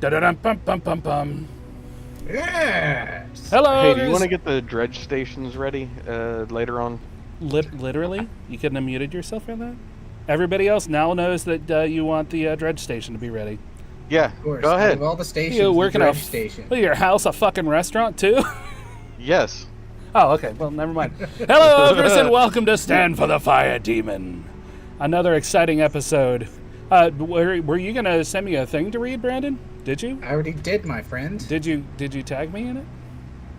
Da-da-dum-pum-pum-pum-pum. Yes. Hello. Hey, do you want to get the dredge stations ready later on? Literally? You couldn't have muted yourself for that? Everybody else now knows that you want the dredge station to be ready. Yeah, Of course. go Out ahead. of all the stations, You the working dredge out? station. What, your house a fucking restaurant too? Yes. Oh, okay. Well, never mind. Hello, Ogres, and welcome to Stand for the Fire Demon. Another exciting episode. Were you gonna send me a thing to read, Brandon? Did you? I already did, my friend. Did you tag me in it?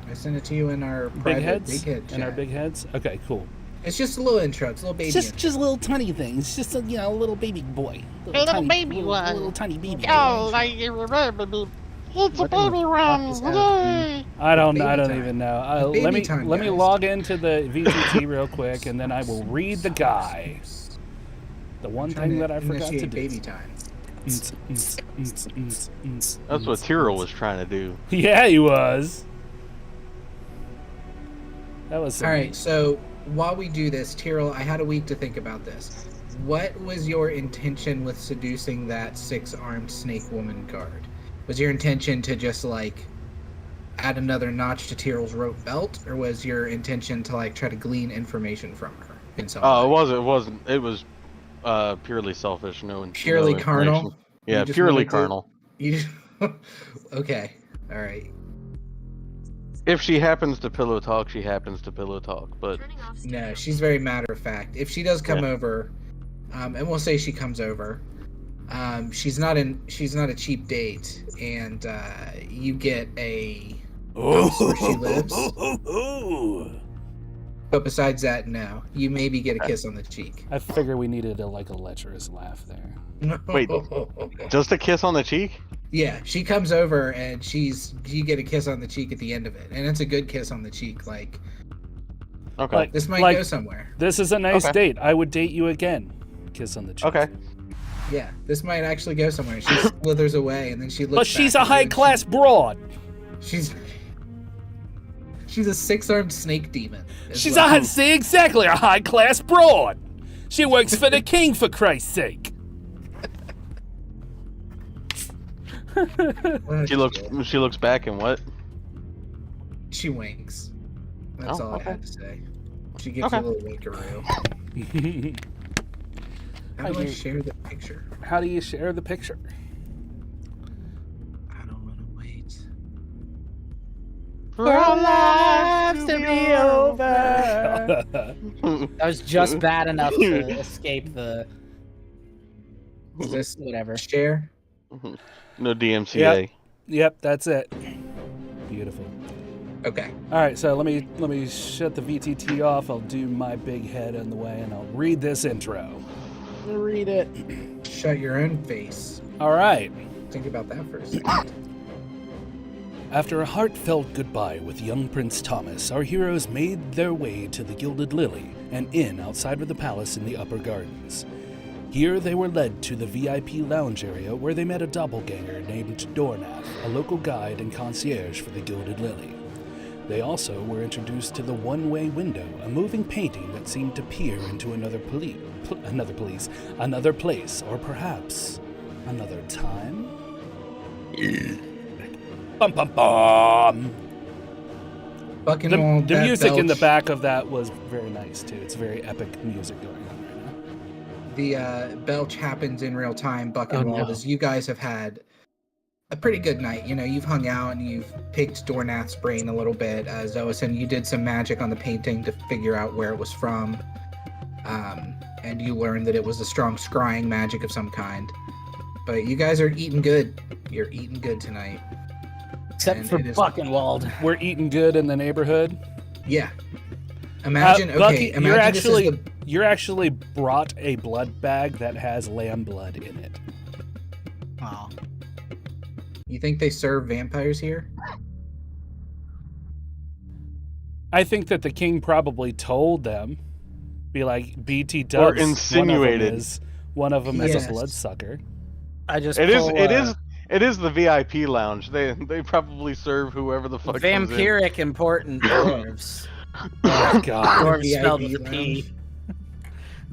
I sent it to you in our Big private heads? big head chat. In our big heads? Okay, cool. It's just a little intro. It's a little baby intro. Just little tiny things. Just a little baby boy. Little baby one. Little tiny baby Oh, boy. like you remember me. It's a What in the baby fuck one. is happening? Yay. I don't Baby time. even know. Baby Let me time, let me guys. log into the VTT real quick, and then I will read the guy. The one Trying thing that I forgot to initiate do. baby time. That's what Ptyrl was trying to do. Yeah, he was. That was some, All right, so while we do this, Ptyrl, I had a week to think about this. What was your intention with seducing that 6-armed snake woman guard? Was your intention to just like add another notch to Ptyrl's rope belt, or was your intention to like try to glean information from her in some Oh, way? it wasn't. It was purely selfish. Purely no carnal? information. Yeah, You just purely wanted to- carnal. You okay, all right. If she happens to pillow talk, she happens to pillow talk. But No, she's very matter of fact. If she does come Yeah. over, and we'll say she comes over, she's not a cheap date, and you get a house where she lives. But besides that, no. You maybe get a kiss on the cheek. I figure we needed a lecherous laugh there. Wait. just a kiss on the cheek? Yeah, she comes over and you get a kiss on the cheek at the end of it, and it's a good kiss on the cheek. Like Okay. Like- this might like- go somewhere. This is a nice Okay. date. I would date you again. Kiss on the cheek. Okay. Yeah, this might actually go somewhere. She slithers away, and then she looks. But she's a back at you, and high-class broad. She's a 6-armed snake demon. is She's what- see exactly a high-class broad. She works for the king, for Christ's sake. She looks back and what? She winks. That's Oh, all okay. I had to say. She gives Okay. you a little winkaroo. How do I share the picture? How do you share the picture? I don't want to wait. For our lives to be over. That was just bad enough to escape the Is this whatever. share? No DMCA. Yep, that's it. Beautiful. Okay. All right, so let me shut the VTT off. I'll do my big head on the way, and I'll read this intro. Read it. Shut your own face. All right. Think about that for a second. After a heartfelt goodbye with young Prince Thomas, our heroes made their way to the Gilded Lily, an inn outside of the palace in the upper gardens. Here they were led to the VIP lounge area where they met a doppelganger named Dornath, a local guide and concierge for the Gilded Lily. They also were introduced to the one-way window, a moving painting that seemed to peer into another place, or perhaps another time? Bum bum bum! Buckenwald, The that music in the belch, back of that was very nice too. It's very epic music going on right now. The belch happens in real time. Buckenwald, no. as you guys have had a pretty good night. You know, you've hung out and you've picked Dornath's brain a little bit. Xoasin, you did some magic on the painting to figure out where it was from. And you learned that it was a strong scrying magic of some kind. But you guys are eating good. You're eating good tonight. Except And for it is- Buckenwald. We're eating good in the neighborhood. Yeah. Imagine, Bucky, imagine this is the... you're actually brought a blood bag that has lamb blood in it. Oh. You think they serve vampires here? I think that the king probably told them, be like, BT Or Dubs. insinuated. One of them is Yes. a bloodsucker. I just It is. pull, It is the VIP lounge. They probably serve whoever the fuck. comes in. vampiric important dwarves. Oh God. Dwarves VIP spelled with a lounge. P.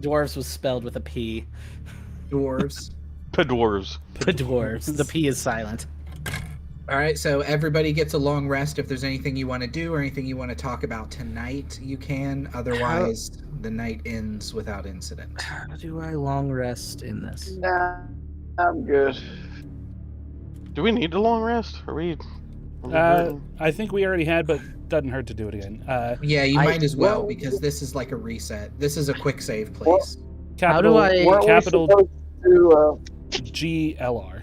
Dwarves was spelled with a P. Dwarves. Dwarves. The dwarves. The P is silent. All right, so everybody gets a long rest. If there's anything you want to do or anything you want to talk about tonight, you can. Otherwise, the night ends without incident. How do I long rest in this? Nah, I'm good. Do we need a long rest? Are we I think we already had, but doesn't hurt to do it again. Yeah, you might as well, well- because this is like a reset. This is a quick save place. How do I- Weren't capital we supposed to, GLR.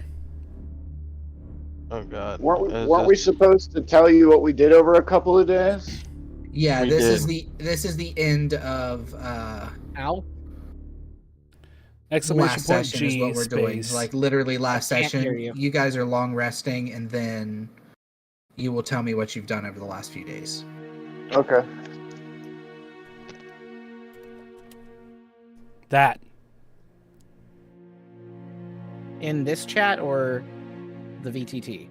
Oh god. weren't we supposed to tell you what we did over a couple of days? Yeah, We this did. is the end of Ow. Exclamation last point session G is what we're doing. space. Like literally last I can't session. hear you. You guys are long resting, and then you will tell me what you've done over the last few days. Okay. That. In this chat or the VTT?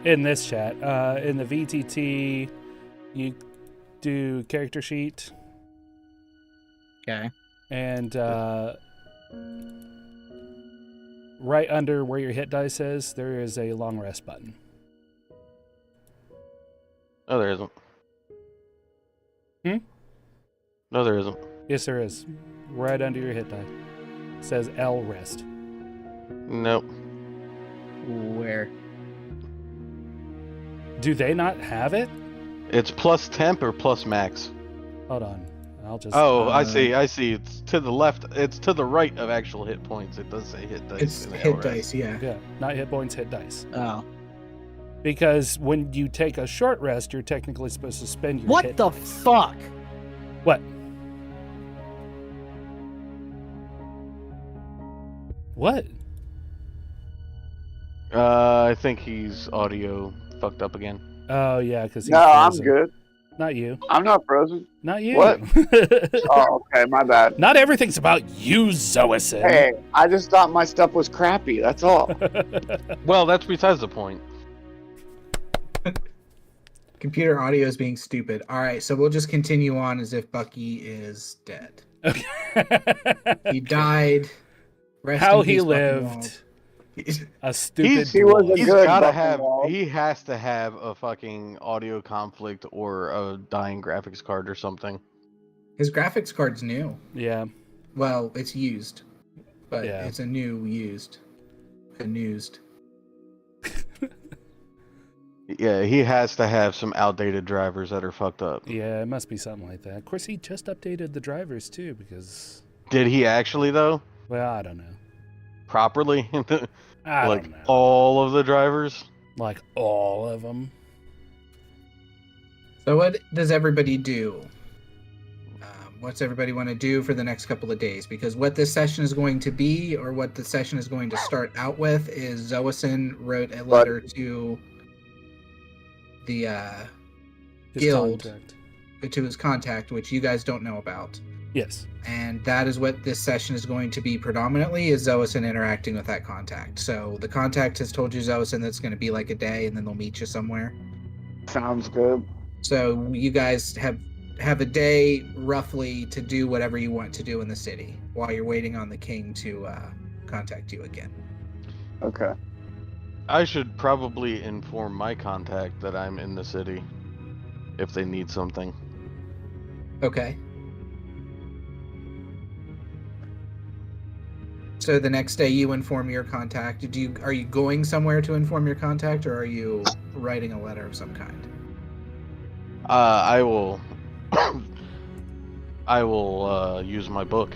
In this chat. In the VTT, you do character sheet, Okay. and right under where your hit dice is, there is a long rest button. No, there isn't. Hmm? No, there isn't. Yes, there is. Right under your hit die. It says L rest. Nope. Where? Do they not have it? It's plus temp or plus max. Hold on. I'll just. Oh, I see. It's to the left. It's to the right of actual hit points. It does say hit dice. It's in the hit LRS. dice, yeah. Yeah, not hit points, hit dice. Oh. Because when you take a short rest, you're technically supposed to spend your What hit the dice. fuck? What? What? I think he's audio fucked up again. Oh yeah, because he's No, I'm frozen. good. Not you. I'm not frozen. Not you. What? Oh, okay, my bad. Not everything's about you, Xoasin. Hey, I just thought my stuff was crappy. That's all. Well, that's besides the point. Computer audio is being stupid. All right, so we'll just continue on as if Bucky is dead. Okay. He died. Rest How in he peace, lived. Buckenwald. A stupid. he was a boy. He's good gotta have. Buckenwald. He has to have a fucking audio conflict or a dying graphics card or something. His graphics card's new. Yeah. Well, it's used, but Yeah. it's a new used. Used. Yeah, he has to have some outdated drivers that are fucked up. Yeah, it must be something like that. Of course, he just updated the drivers too, because, Did he actually though? well, I don't know. Properly? I Like don't know. all of the drivers? Like all of them. So what does everybody do? What's everybody want to do for the next couple of days? Because what this session is going to be, or what the session is going to start out with, is Xoasin wrote a letter to the His Guild. contract. to his contact, which you guys don't know about. Yes. And that is what this session is going to be predominantly, is Xoasin interacting with that contact. So the contact has told you, Xoasin, that's going to be like a day, and then they'll meet you somewhere. Sounds good. So you guys have a day roughly to do whatever you want to do in the city while you're waiting on the king to contact you again. Okay. I should probably inform my contact that I'm in the city if they need something. Okay. So the next day you inform your contact. Are you going somewhere to inform your contact, or are you writing a letter of some kind? I will I will use my book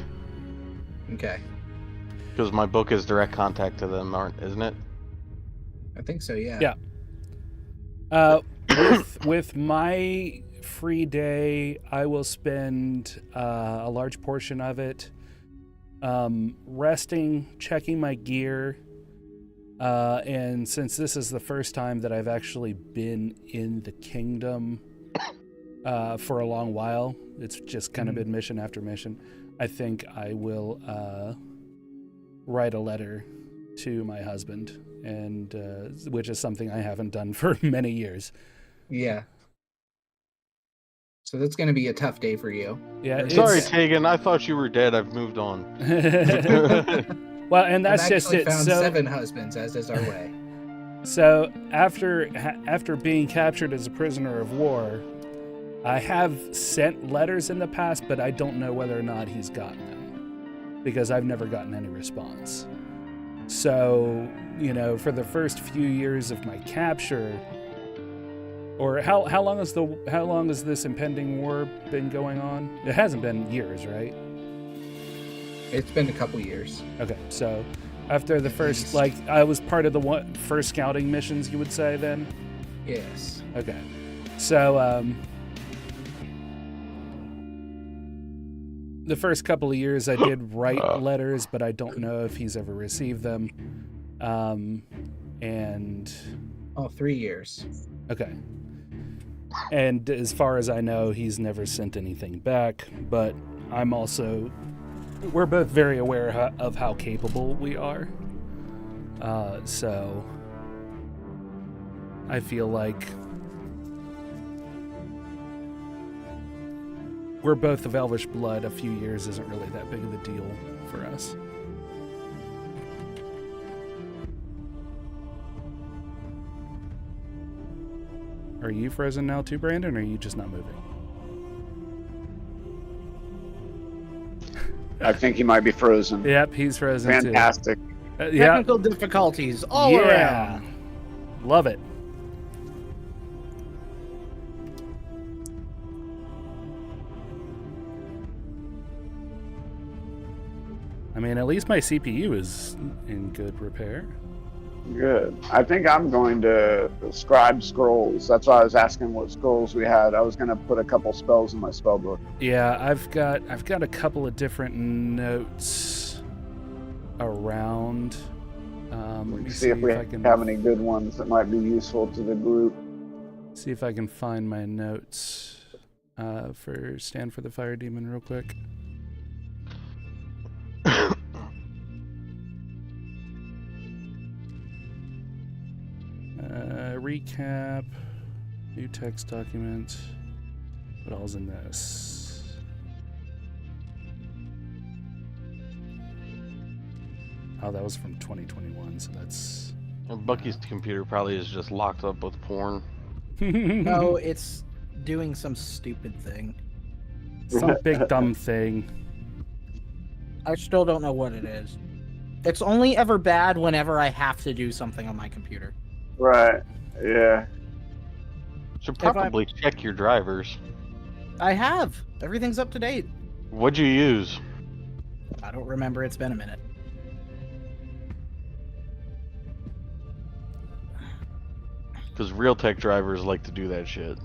Okay. because my book is direct contact to them, isn't it? I think so, yeah. Yeah. With my free day, I will spend a large portion of it resting, checking my gear, and since this is the first time that I've actually been in the kingdom for a long while, it's just kind of been mission after mission, I think I will write a letter to my husband, and which is something I haven't done for many years. Yeah. So that's going to be a tough day for you. Yeah. Sorry, it's- Tægen. I thought you were dead. I've moved on. Well, and that's I've just actually it. found So 7 husbands, as is our way. So after being captured as a prisoner of war, I have sent letters in the past, but I don't know whether or not he's gotten them because I've never gotten any response. So, you know, for the first few years of my capture, or how long has this impending war been going on? It hasn't been years, right? It's been a couple years. Okay, so after the first, like, I was part of the first scouting missions, you would say then? Yes. Okay. So, the first couple of years I did write letters, but I don't know if he's ever received them. And... Oh, 3 years. Okay. And as far as I know, he's never sent anything back, but I'm also... We're both very aware of how capable we are. So... I feel like... We're both of Elvish blood. A few years isn't really that big of a deal for us. Are you frozen now too, Brandon, or are you just not moving? I think he might be frozen. Yep, he's frozen Fantastic. too. Yeah. Technical difficulties all around. Love it. I mean, at least my CPU is in good repair. Good. I think I'm going to scribe scrolls. That's why I was asking what scrolls we had. I was going to put a couple spells in my spell book. Yeah, I've got a couple of different notes around. Let me see if we have any good ones that might be useful to the group. See if I can find my notes for Stand for the Fire Demon real quick. Recap, new text document. What all's in this? Oh, that was from 2021, so that's... And Bucky's computer probably is just locked up with porn. No, it's doing some stupid thing. Some big dumb thing. I still don't know what it is. It's only ever bad whenever I have to do something on my computer. Right. Yeah. Should probably check your drivers. I have. Everything's up to date. What'd you use? I don't remember. It's been a minute. Because Realtek drivers like to do that shit.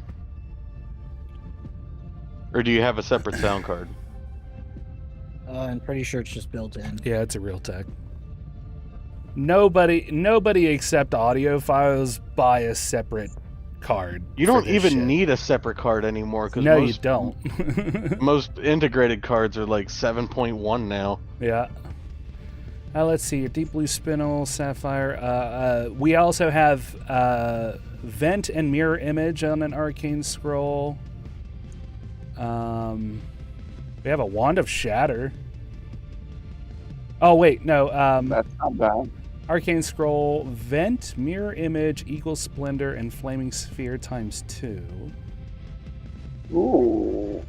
Or do you have a separate sound card? I'm pretty sure it's just built in. Yeah, it's a Realtek. Nobody except audiophiles buy a separate card. You don't even need a separate card anymore. Cause no, you don't. Most integrated cards are like 7.1 now. Yeah. Let's see. Your Deep Blue Spinel, Sapphire. We also have Vent and Mirror Image on an Arcane Scroll. We have a Wand of Shatter. Oh, wait. No. That's not bad. Arcane Scroll, Vent, Mirror Image, Eagle Splendor, and Flaming Sphere times 2. Ooh.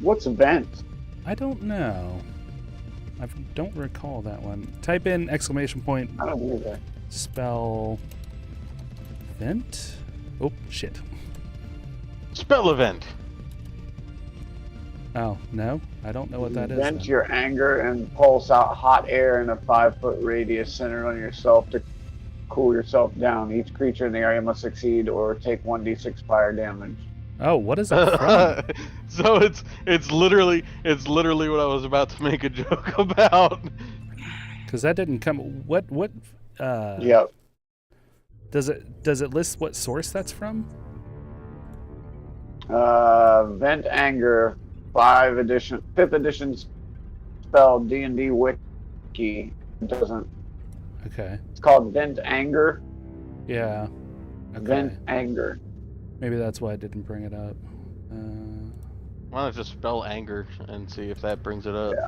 What's Vent? I don't know. I don't recall that one. Type in exclamation point. I don't either. Spell Vent? Oh, shit. Spell event. Oh, no? I don't know what that is. Vent your anger and pulse out hot air in a 5-foot radius centered on yourself to cool yourself down. Each creature in the area must succeed or take 1d6 fire damage. Oh, what is that from? So it's literally what I was about to make a joke about. Because that didn't come. What? Yep. Does it list what source that's from? Vent anger, 5th edition spell D&D wiki. It doesn't. Okay. It's called Vent Anger. Yeah. Okay. Vent Anger. Maybe that's why I didn't bring it up. Why not just spell anger and see if that brings it up? Yeah.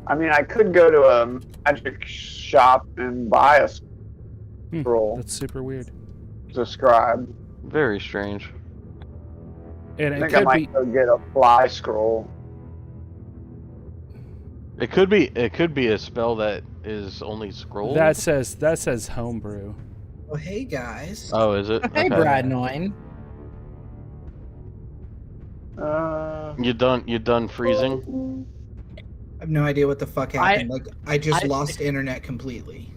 I mean, I could go to a magic shop and buy a scroll That's super weird. to scribe. Very strange. And I it think I could might be go get a fly scroll. It could be a spell that is only scroll. that says homebrew. Well, hey guys. Oh, is it? Hey, Okay. Brad Noin. You done freezing? I have no idea what the fuck happened. I just I- lost internet completely.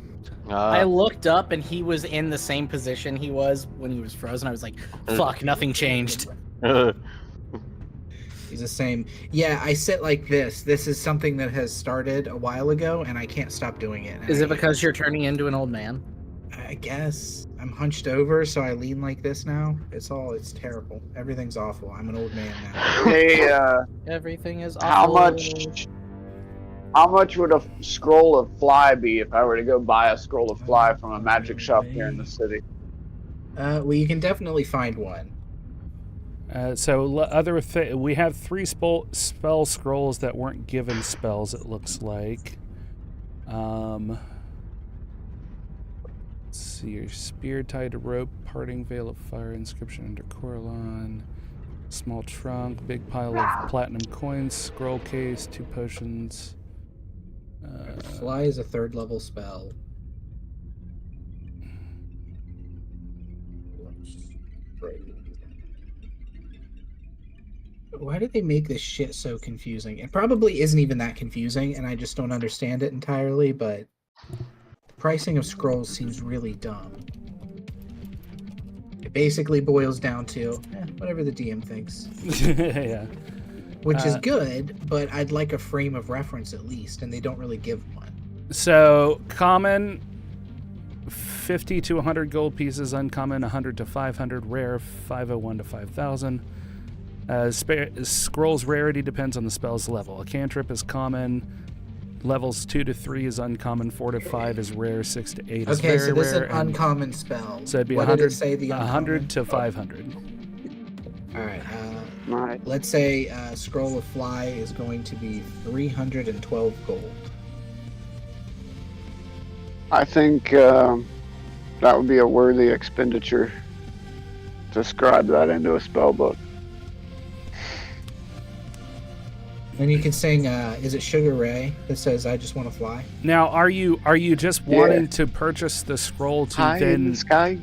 I looked up and he was in the same position he was when he was frozen. I was like, fuck, nothing changed. He's the same. Yeah, I sit like this. This is something that has started a while ago, and I can't stop doing it. Is it because you're turning into an old man? I guess I'm hunched over, so I lean like this now. It's terrible. Everything's awful. I'm an old man now. Hey, Everything is how awful. much would a scroll of fly be if I were to go buy a scroll of fly from a magic shop here in the city? Well, you can definitely find one. We have 3 spell scrolls that weren't given spells. It looks like. Let's see your spear tied to rope, parting veil of fire, inscription under Coralon, small trunk, big pile of platinum coins, scroll case, 2 potions. Fly is a 3rd level spell. Why did they make this shit so confusing? It probably isn't even that confusing, and I just don't understand it entirely, but the pricing of scrolls seems really dumb. It basically boils down to whatever the DM thinks. Yeah. Which is good, but I'd like a frame of reference at least, and they don't really give one. So, common, 50 to 100 gold pieces, uncommon, 100 to 500, rare, 501 to 5,000. Scroll's rarity depends on the spell's level. A cantrip is common, levels 2 to 3 is uncommon, 4 to 5 is rare, 6 to 8 is Okay, very so this is rare. an uncommon spell. So it'd be What 100, did it say the 100 to 500. Alright, Right. let's say Scroll of Fly is going to be 312 gold. I think that would be a worthy expenditure to scribe that into a spell book. Then you can sing, is it Sugar Ray that says, I just want to fly? Now, are you just wanting to purchase the scroll to High in then the sky?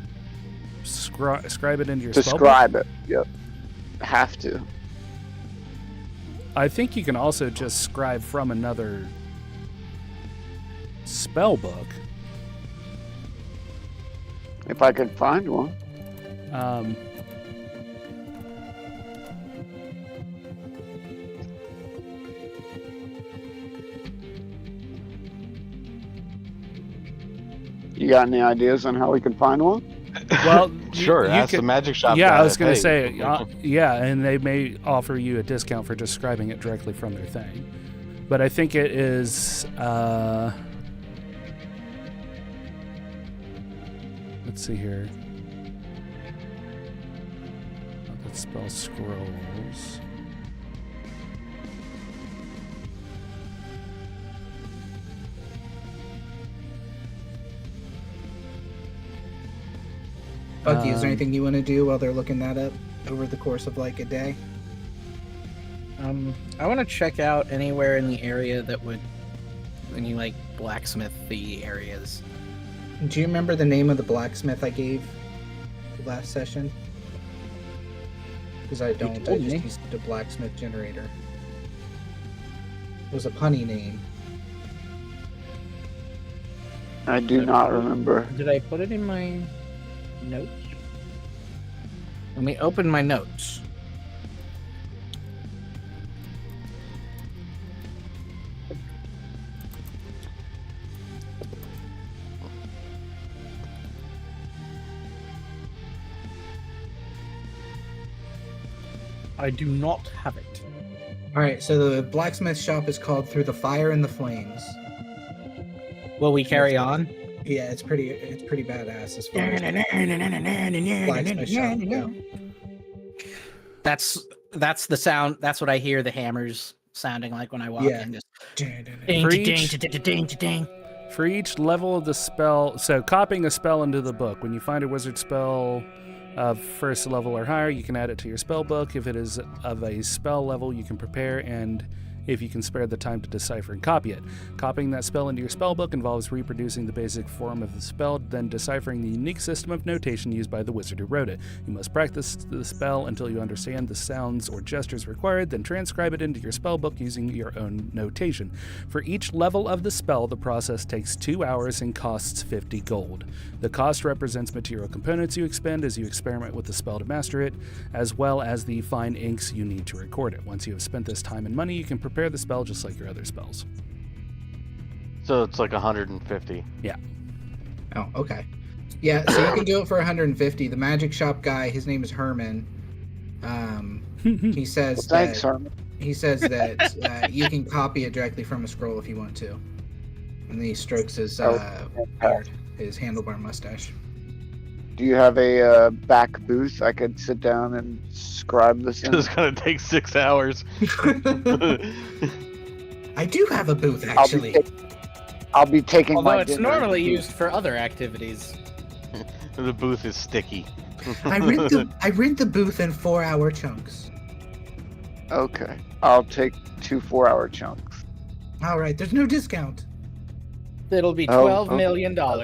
scribe it into your To spell scribe it, yep. Have to. I think you can also just scribe from another spell book. If I could find one. You got any ideas on how we can find one? Well, Sure, you ask could- the magic shop. Yeah, guy I was if, going to hey, say, yeah, and they may offer you a discount for just scribing it directly from their thing. But I think it is, let's see here. Let's spell scrolls. Bucky, is there anything you want to do while they're looking that up over the course of like a day? I want to check out anywhere in the area that would, any like blacksmith the areas. Do you remember the name of the blacksmith I gave the last session? Because I don't. I told just me. used the blacksmith generator. It was a punny name. I do not remember. Did I put it in my notes? Let me open my notes. I do not have it. Alright, so the blacksmith shop is called Through the Fire and the Flames. Will we carry on? Yeah, it's pretty badass as far as blacksmith shop go. That's the sound. That's what I hear the hammers sounding like when I walk Yeah. in. Just Ding, For ding, each- ding, ding, ding, ding. For each level of the spell, so copying a spell into the book. When you find a wizard spell of first level or higher, you can add it to your spell book. If it is of a spell level, you can prepare, and if you can spare the time to decipher and copy it. Copying that spell into your spell book involves reproducing the basic form of the spell, then deciphering the unique system of notation used by the wizard who wrote it. You must practice the spell until you understand the sounds or gestures required, then transcribe it into your spell book using your own notation. For each level of the spell, the process takes 2 hours and costs 50 gold. The cost represents material components you expend as you experiment with the spell to master it, as well as the fine inks you need to record it. Once you have spent this time and money, you can prepare the spell just like your other spells. So it's like 150. Oh, okay. Yeah, so you can do it for 150. The magic shop guy, his name is Herman. He says Thanks, that Herman. he says that you can copy it directly from a scroll if you want to. And then he strokes his beard, his handlebar mustache. Do you have a back booth I could sit down and scribe this in? It's gonna take 6 hours. I do have a booth, actually. I'll be taking Although my it's dinner. normally used for other activities. The booth is sticky. I rent the booth in 4-hour chunks. Okay. I'll take 2 4-hour chunks. All right, there's no discount. It'll be Oh, $12 okay. million. All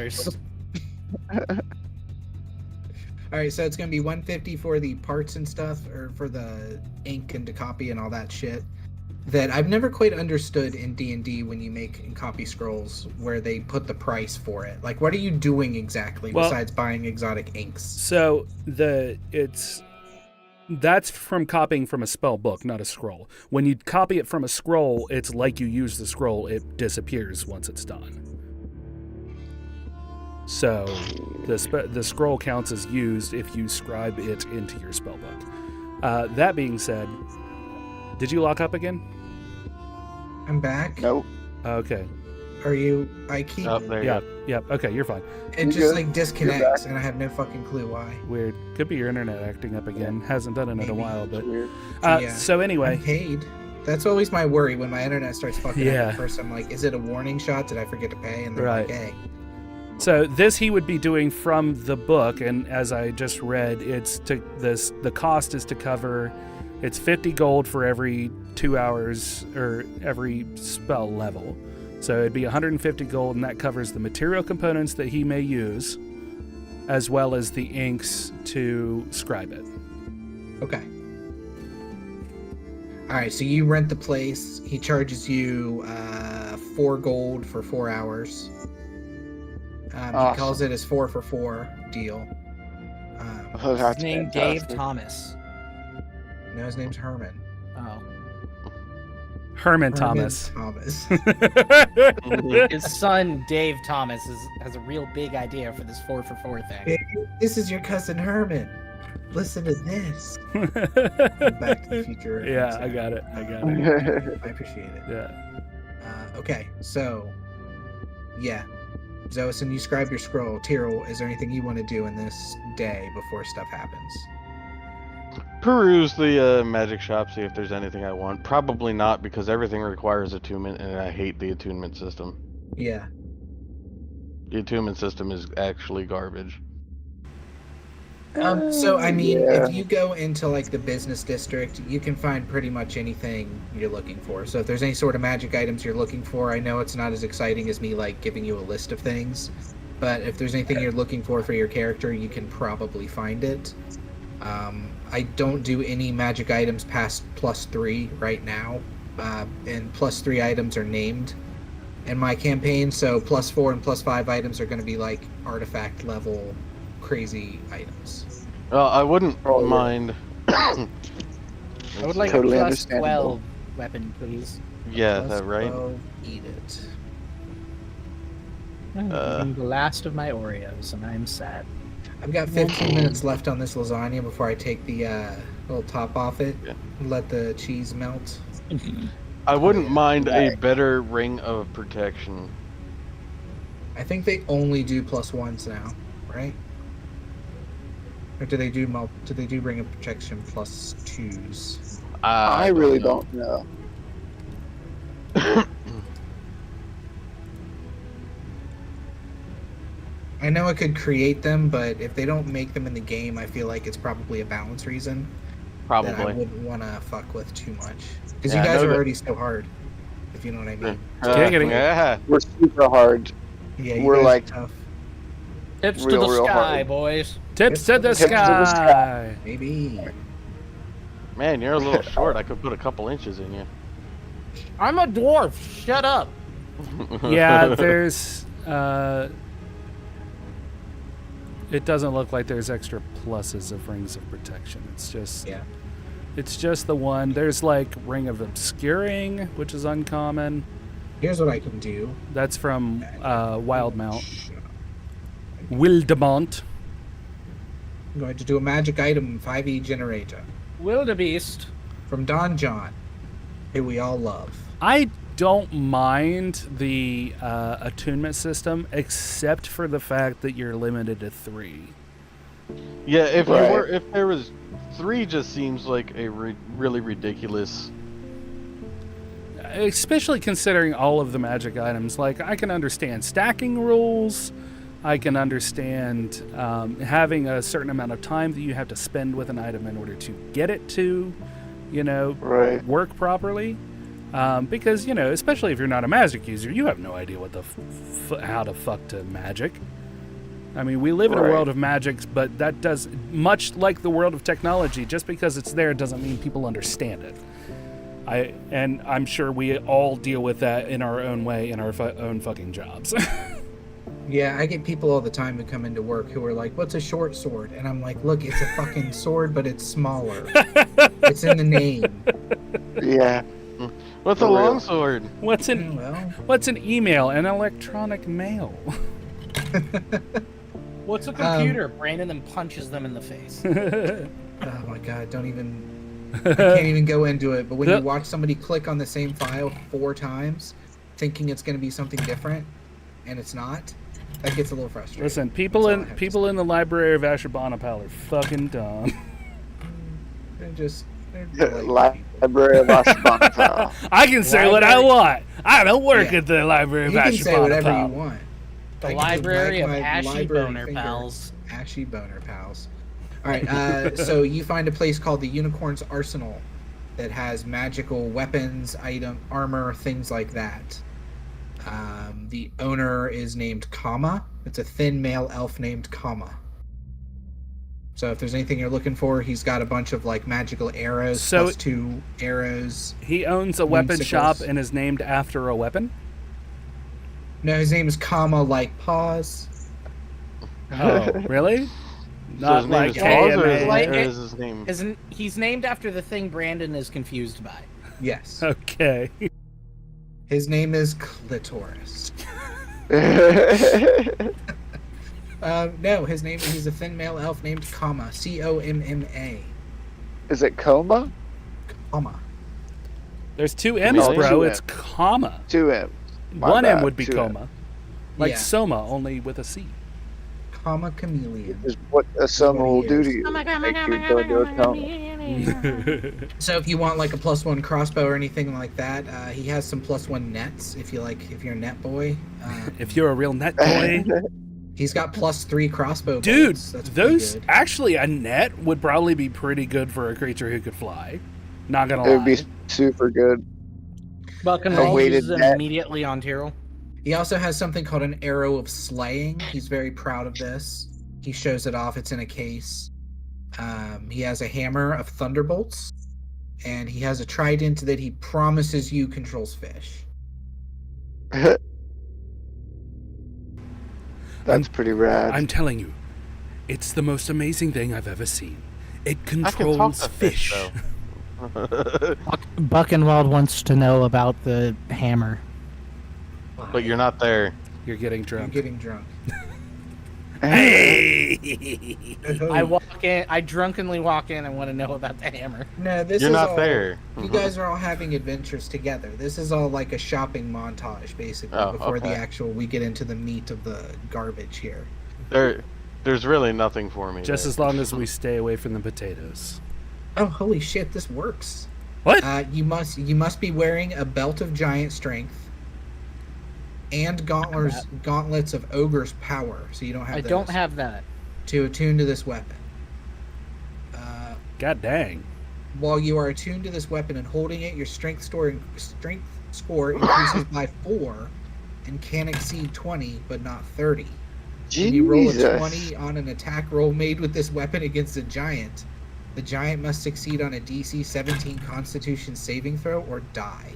right, so it's gonna be 150 for the parts and stuff, or for the ink and to copy and all that shit. That I've never quite understood in D&D when you make and copy scrolls, where they put the price for it. Like, what are you doing exactly Well- besides buying exotic inks? So that's from copying from a spell book, not a scroll. When you copy it from a scroll, it's like you use the scroll, it disappears once it's done. So the scroll counts as used if you scribe it into your spell book. That being said, did you lock up again? I'm back. Nope. Okay. Are you? I keep. Oh, there you Yeah. go. Yep. Okay, you're fine. It You just good? like disconnects, and I have no fucking clue why. Weird. Could be your internet acting up again. Hasn't done it in a Maybe. while, but Weird. Yeah. so anyway. I'm paid. That's always my worry when my internet starts fucking Yeah. up. At first, I'm like, is it a warning shot? Did I forget to pay? And they're Right. like, hey. So this he would be doing from the book, and as I just read, the cost is to cover, it's 50 gold for every 2 hours or every spell level. So it'd be 150 gold, and that covers the material components that he may use, as well as the inks to scribe it. Okay. All right, so you rent the place. He charges you 4 gold for 4 hours. He Awesome. calls it his 4 for 4 deal. Oh, that's His name Dave fantastic. Thomas. No, his name's Herman. Oh. Herman Thomas. Thomas. His son Dave Thomas has a real big idea for this 4 for 4 thing. This is your cousin Herman. Listen to this. Back to the Future. Yeah, I got it. I appreciate it. Yeah. Okay, so yeah, Xoasin, you scribe your scroll. Ptyrl, is there anything you want to do in this day before stuff happens? Peruse the magic shop, see if there's anything I want. Probably not, because everything requires attunement, and I hate the attunement system. Yeah. The attunement system is actually garbage. So I mean, Yeah. if you go into like the business district, you can find pretty much anything you're looking for. So if there's any sort of magic items you're looking for, I know it's not as exciting as me like giving you a list of things, but if there's anything you're looking for your character, you can probably find it. I don't do any magic items past +3 right now, and +3 items are named in my campaign, so +4 and +5 items are going to be like artifact level crazy items. Well, I wouldn't Oh, yeah. mind. I would like Totally a understandable. +12 weapon, please. Yeah, Plus that right. 12, eat it. I'm eating the last of my Oreos, and I'm sad. I've got 15 minutes left on this lasagna before I take the little top off it Yeah. and let the cheese melt. I wouldn't mind a Right. better ring of protection. I think they only do +1s now, right? Or do they do ring of protection +2s? I really don't know. I know I could create them, but if they don't make them in the game, I feel like it's probably a balance reason that I Probably. wouldn't want to fuck with too much. Because Yeah, you I guys know are that- already so hard, if you know what I mean. Yeah. We're super hard. Yeah, you We're guys like- are tough. Tips Real, to the real sky, hard. boys. Tips to the Tips to the sky. Maybe. Man, you're a little short. I could put a couple inches in you. I'm a dwarf. Shut up. Yeah, there's. It doesn't look like there's extra pluses of rings of protection. It's just. Yeah. It's just the one. There's like Ring of Obscuring, which is uncommon. Here's what I can do. That's from Wildmount. Wildemont. I'm going to do a magic item 5e generator Wildebeest. from Don John, who we all love. I don't mind the attunement system, except for the fact that you're limited to 3. Yeah, if Right. you were, if there was 3, just seems like a really ridiculous. Especially considering all of the magic items. Like, I can understand stacking rules. I can understand having a certain amount of time that you have to spend with an item in order to get it to, Right. work properly. Because, especially if you're not a magic user, you have no idea what the how to fuck to magic. I mean, we live in a Right. world of magics, but that does, much like the world of technology, just because it's there doesn't mean people understand it. And I'm sure we all deal with that in our own way in our own fucking jobs. Yeah, I get people all the time who come into work who are like, "What's a short sword?" And I'm like, "Look, it's a fucking sword, but it's smaller. It's in the name." Yeah. What's For a real. longsword? What's an Well, What's an email? An electronic mail. What's a computer? Brandon then punches them in the face. oh my god, don't even. I can't even go into it. But when you watch somebody click on the same file 4 times, thinking it's going to be something different, and it's not, that gets a little frustrating. Listen, That's people all I in have to people say. in the library of Ashurbanipal are fucking dumb. They're delightful people. Library of Ashbanpal. I can say what I Library- want. I don't work Yeah. at the library of You can say whatever you Ashurbanipal. want. The I can library just of wag my Ashy library Boner finger. Pals. Ashy boner pals. All right, so you find a place called the Unicorn's Arsenal that has magical weapons, armor, things like that. The owner is named Kama. It's a thin male elf named Kama. So if there's anything you're looking for, he's got a bunch of like magical arrows, So- +2 arrows. He owns a weapon Whimsicles. shop and is named after a weapon. No, his name is Kama, like pause. Oh, really? So Not his name like is Paws, or KMA. Like- is his name? He's named after the thing Brandon is confused by. Yes. Okay. His name is Clitoris. No, he's a thin male elf named Kama. Comma. Is it coma? Kama. There's 2 M's, No, bro. 2 It's comma. 2 M. My 1 M bad, would be 2 M. coma. Like Yeah. Soma, only with a C. Kama chameleon. Is what a summer will do to you. Oh my God, Make you go into a coma. So if you want like a +1 crossbow or anything like that, he has some +1 nets. If you're a net boy, If you're a real net boy. he's got +3 crossbow. Dude, bolts. That's pretty those good. actually a net would probably be pretty good for a creature who could fly. Not gonna It would lie. be super good. Buckenwald weighted uses it net. immediately on Tyrl. He also has something called an arrow of slaying. He's very proud of this. He shows it off. It's in a case. He has a hammer of thunderbolts, and he has a trident that he promises you controls fish. That's pretty rad. I'm telling you, it's the most amazing thing I've ever seen. It I can talk controls to fish. though. Buckenwald wants to know about the hammer. But you're not there. You're getting You're drunk. getting drunk. Hey! I drunkenly walk in and want to know about the hammer. No, this You're is not all, there. You guys are all having adventures together. This is all like a shopping montage, basically, Oh, before the okay. actual we get into the meat of the garbage here. There's really nothing for me. Just there. as long as we stay away from the potatoes. Oh, holy shit! This works. What? You must be wearing a belt of giant strength, and gauntlets of Ogre's Power. So you don't have I those. don't have that. To attune to this weapon. God dang. While you are attuned to this weapon and holding it, your strength score increases by 4 and can exceed 20, but not 30. When you roll a 20 on an attack roll made with this weapon against a giant, the giant must succeed on a DC 17 Constitution saving throw or die.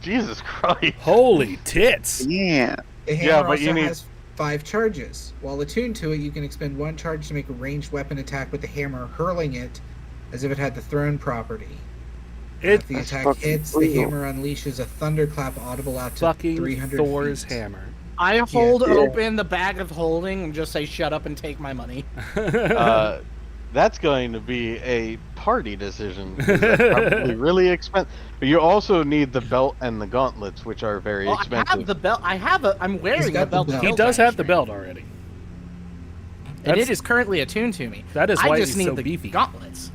Jesus Christ. Holy tits. Yeah. The hammer Yeah, but also you need- has 5 charges. While attuned to it, you can expend 1 charge to make a ranged weapon attack with the hammer, hurling it as if it had the thrown property. If the attack hits, the hammer unleashes a thunderclap audible out to Fucking 300 Thor's feet. hammer. I hold open the bag of holding and just say, shut up and take my money. That's going to be a party decision. 'Cause that's probably really expensive. But you also need the belt and the gauntlets, which are very expensive. I have the belt. I'm He's wearing the got the belt. belt. He does have the belt already. And it is currently attuned to me. That is why I just he's need so the beefy. gauntlets.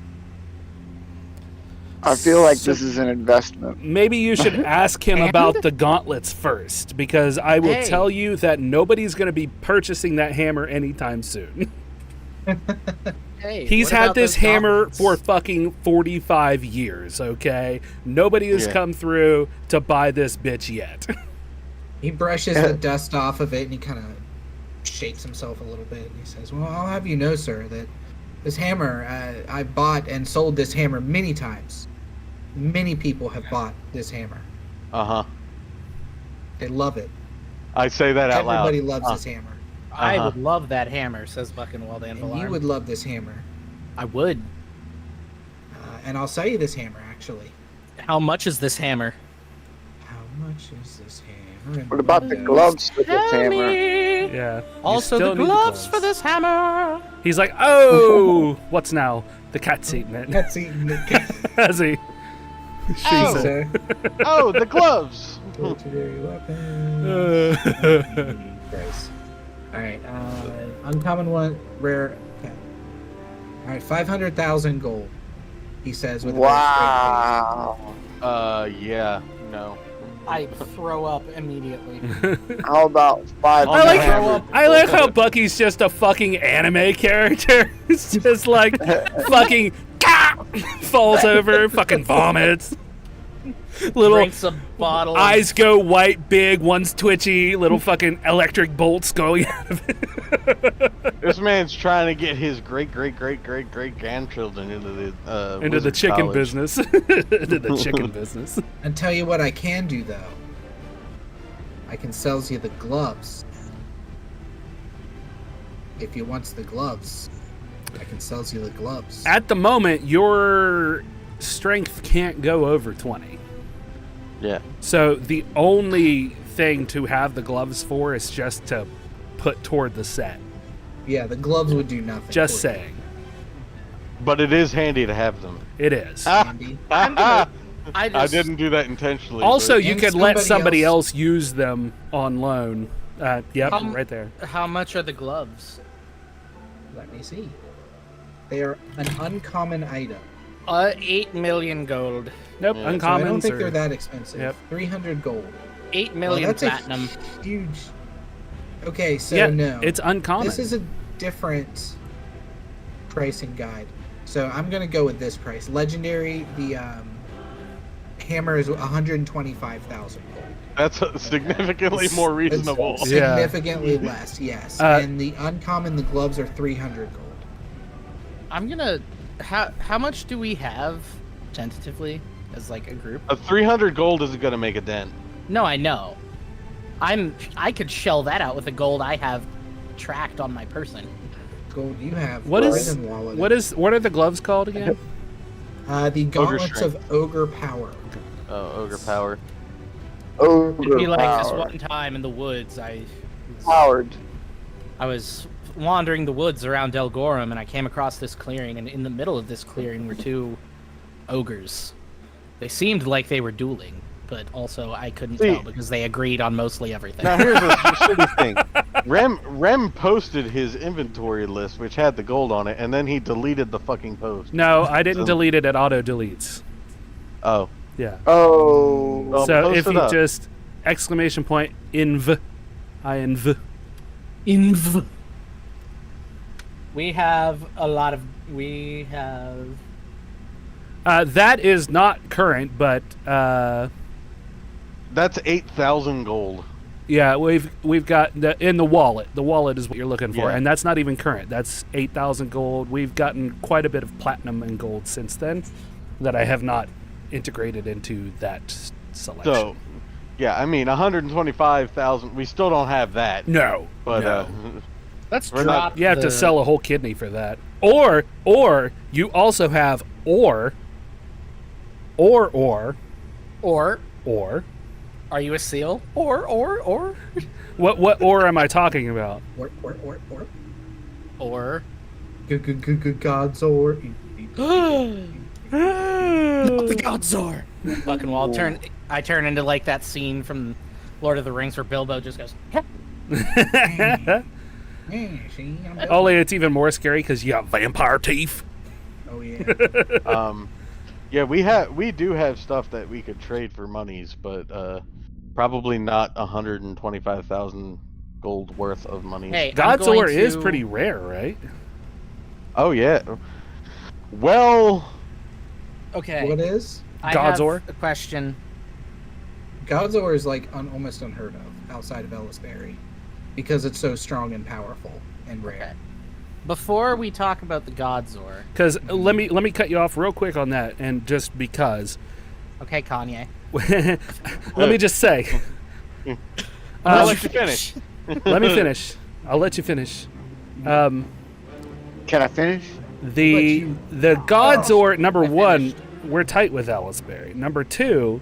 I feel like this is an investment. Maybe you should ask him about the gauntlets first, because I will Hey. tell you that nobody's going to be purchasing that hammer anytime soon. Hey, He's what had about this those hammer gauntlets? for fucking 45 years, okay? Nobody has Yeah. come through to buy this bitch yet. He brushes the dust off of it and he kind of shakes himself a little bit and he says, well, I'll have you know, sir, that this hammer, I bought and sold this hammer many times. Many people have bought this hammer. Uh-huh. They love it. I say that out loud. Everybody loves this hammer. I Uh-huh. would love that hammer, says Buckenwald And Anvil-arm. you would love this hammer. I would. And I'll sell you this hammer, actually. How much is this hammer? How much is this hammer? What about the gloves for this hammer? Yeah. You Also, still the need gloves for this hammer. He's like, oh, what's now? The cat's eating it. Cat's eating the cat. Has he? Oh. Sir. Oh, the gloves! Legendary weapon. Price. Alright, uncommon one, rare. Okay. Alright, 500,000 gold, he says with a very straight Wow. Yeah, no. I throw up immediately. How about I like 500? I like how Bucky's just a fucking anime character. It's just like fucking falls over, fucking vomits. Little Drinks a bottle. of- eyes go white, big, one's twitchy, little fucking electric bolts going out of it. This man's trying to get his great-great-great-great-great-grandchildren into the Into the wizard chicken college. business. Into the chicken business. And tell you what I can do though. I can sell you the gloves. If you wants the gloves, I can sell you the gloves. At the moment, your strength can't go over 20. Yeah. So the only thing to have the gloves for is just to put toward the set. Yeah, the gloves would do nothing. Just for you, saying. But it is handy to have them. It is. Andy. I I didn't do that intentionally. Also, but- you And could let somebody somebody else- else use them on loan. Yep, right there. How much are the gloves? Let me see. They are an uncommon item. 8 million gold. Nope, Yeah. So I uncommons. don't think are- they're that expensive. Yep. 300 gold. 8 million that's platinum. a huge. Okay, so yeah, no. it's uncommon. This is a different pricing guide. So I'm gonna go with this price. Legendary, the hammer is 125,000 gold. That's significantly more reasonable. It's Yeah. significantly less, yes. Uh, And the uncommon, the gloves are 300 gold. I'm gonna. How much do we have tentatively as like a group? A 300 gold isn't going to make a dent. No, I know. I could shell that out with the gold I have tracked on my person. Gold you have. What is prison wallet. what are the gloves called again? The gauntlets strength. of ogre power. Oh, ogre power. It'd be like this Overpowered. one time in the woods. I was wandering the woods around Delgorum, and I came across this clearing, and in the middle of this clearing were 2 ogres. They seemed like they were dueling, but also I couldn't See- tell because they agreed on mostly everything. Now here's the shitty thing. Rem posted his inventory list, which had the gold on it, and then he deleted the fucking post. No, I didn't delete it. It auto deletes. Oh. Yeah. Oh. Well, So post if it you up. just exclamation point inv. INV. Inv. We have a lot of. We have. That is not current, but That's 8,000 gold. yeah, we've got in the wallet. The wallet is what you're looking for, Yeah. and that's not even current. That's 8,000 gold. We've gotten quite a bit of platinum and gold since then that I have not integrated into that selection. So, yeah, I mean, 125,000. We still don't have that. No, But no. Let's We're drop. not- You have to sell a whole kidney for that. Or you also have or. Or Or are you a seal? Or what or am I talking about? or. God's or. The gods are. Buckenwald I turn into like that scene from Lord of the Rings where Bilbo just goes. Hey, see, I'm Only it's even more scary because you have vampire teeth. Oh yeah. Yeah, we do have stuff that we could trade for monies, but probably not 125,000 gold worth of monies. Hey, I'm God's going Ore is to- pretty rare, right? Oh yeah. Well, Okay. What is? I God's have Ore? a question. God's Or is like almost unheard of outside of Ellisberry because it's so strong and powerful and rare. Okay. Before we talk about the God's Ore, Because let me cut you off real quick on that, and just because, okay, Kanye. let me just say, I'll let you finish. let me finish. I'll let you finish. Can I finish? The God's Ore, number one, we're tight with Ellisberry. Number two,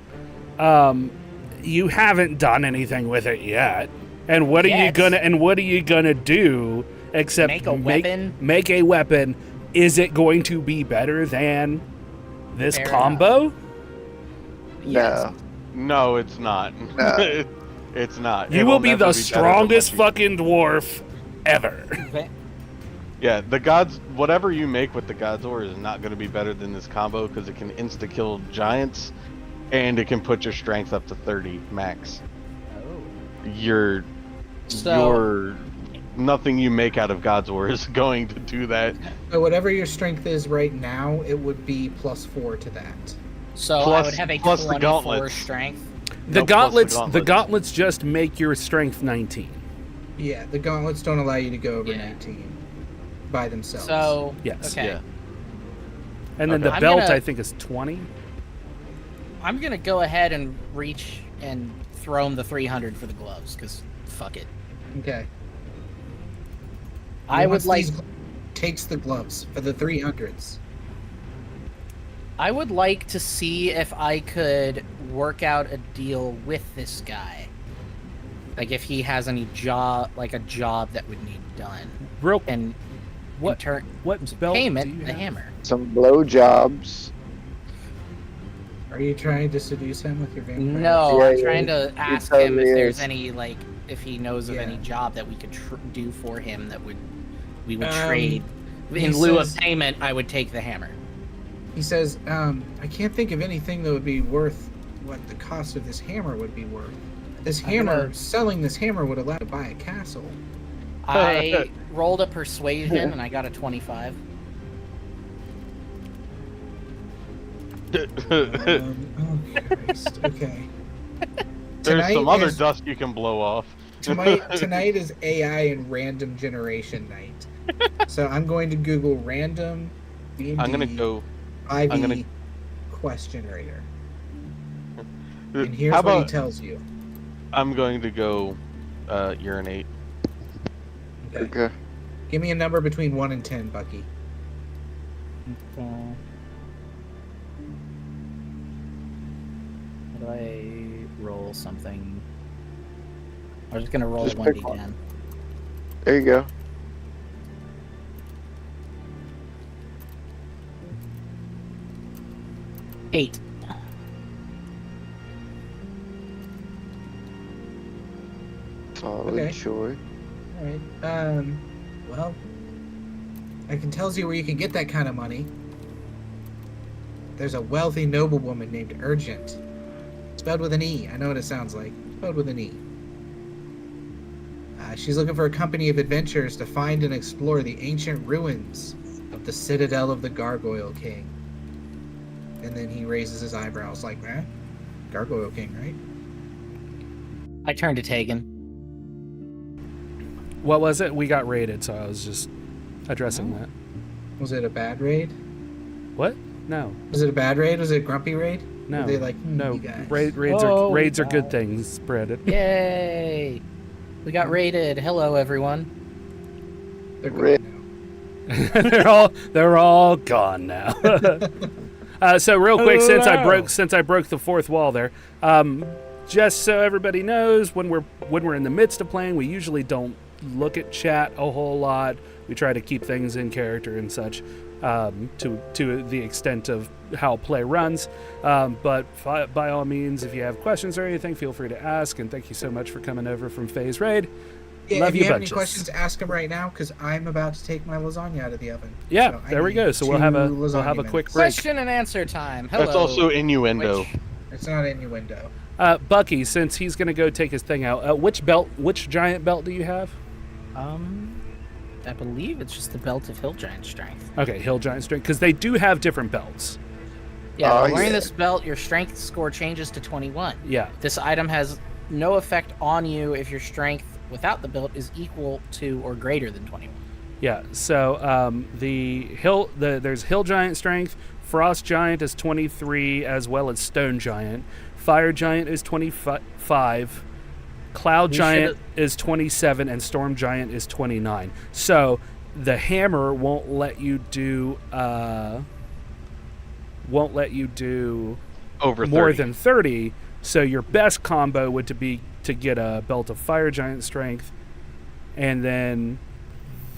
you haven't done anything with it yet. And what are you Yet. gonna do except Make a weapon? Make a weapon. Is it going to be better than this Fair combo? No. No, it's not. No. It's not. You It will be never the better than strongest what you- fucking dwarf ever. Yeah, the gods. Whatever you make with the God's Ore is not going to be better than this combo because it can insta kill giants, and it can put your strength up to 30 max. Your nothing you make out of God's Ore is going to do that. So whatever your strength is right now, it would be +4 to that. So I Plus- would have a plus the 24 gauntlets. strength. The No, plus gauntlets, gauntlets just make your strength 19. Yeah, the gauntlets don't allow you to go over Yeah. 19 by themselves. So Yes. okay. Yeah. And then Okay. the I'm belt, gonna- I think, is 20. I'm gonna go ahead and reach and throw him the 300 for the gloves, because fuck it. Okay. I would Once like these takes the gloves for the 300s. I would like to see if I could work out a deal with this guy. Like if he has any job, like a job that would need done, Real. and What turn what belt? do payment you the have? hammer. Some blowjobs. Are you trying to seduce him with your vampire? No, Yeah, I'm yeah, trying to ask him totally if there's is. any like if he knows of Yeah. any job that we could do for him that we would Um, trade. he In lieu of says- payment, I would take the hammer. He says, I can't think of anything that would be worth what the cost of this hammer would be worth. This I'm hammer, gonna- selling this hammer would allow you to buy a castle. I rolled a persuasion and I got a 25. Oh Christ. Okay. There's some other is- dust you can blow off. Tonight is AI and random generation night. So I'm going to Google random D&D I'm gonna go. 5e I'm gonna- quest generator. And here's How what he about tells you. I'm going to go urinate. Okay. Okay. Give me a number between 1 and 10, Bucky. How do I roll something? I was just gonna roll Just pick 1d10. one. There you go. Eight. Solid Okay. choice. All right. Well, I can tell you where you can get that kind of money. There's a wealthy noblewoman named Urgent. Spelled with an E. I know what it sounds like. Spelled with an E. She's looking for a company of adventurers to find and explore the ancient ruins of the citadel of the Gargoyle King. And then he raises his eyebrows like, man, Gargoyle King, right? I turn to Tægen. What was it? We got raided, so I was just addressing that. Was it a bad raid? What? No. Was it a bad raid? Was it a grumpy raid? No. Were they like, no. you guys? Raids are good things, Brandon. Yay! We got raided. Hello, everyone. They're good now. they're all gone now. So real quick, since I broke the fourth wall there, just so everybody knows, when we're in the midst of playing, we usually don't look at chat a whole lot. We try to keep things in character and such, to the extent of how play runs. But by all means, if you have questions or anything, feel free to ask. And thank you so much for coming over from FaZe Raid. Yeah, Love if you have bunches. any questions, ask them right now, because I'm about to take my lasagna out of the oven. Yeah, So I there we need go. So we'll have a 2 lasagna quick minutes. break. Question and answer time. Hello. That's also innuendo. It's not innuendo. Bucky, since he's gonna go take his thing out, which giant belt do you have? I believe it's just the belt of Hill Giant Strength. Okay, Hill Giant Strength, because they do have different belts. Yeah, Oh, wearing yeah. this belt, your strength score changes to 21. Yeah. This item has no effect on you if your strength without the belt is equal to or greater than 21. Yeah, so there's Hill Giant Strength, Frost Giant is 23, as well as Stone Giant. Fire Giant is 25, Cloud Giant is 27, and Storm Giant is 29. So the hammer won't let you do Over 30. more than 30. So your best combo would be to get a belt of Fire Giant Strength, and then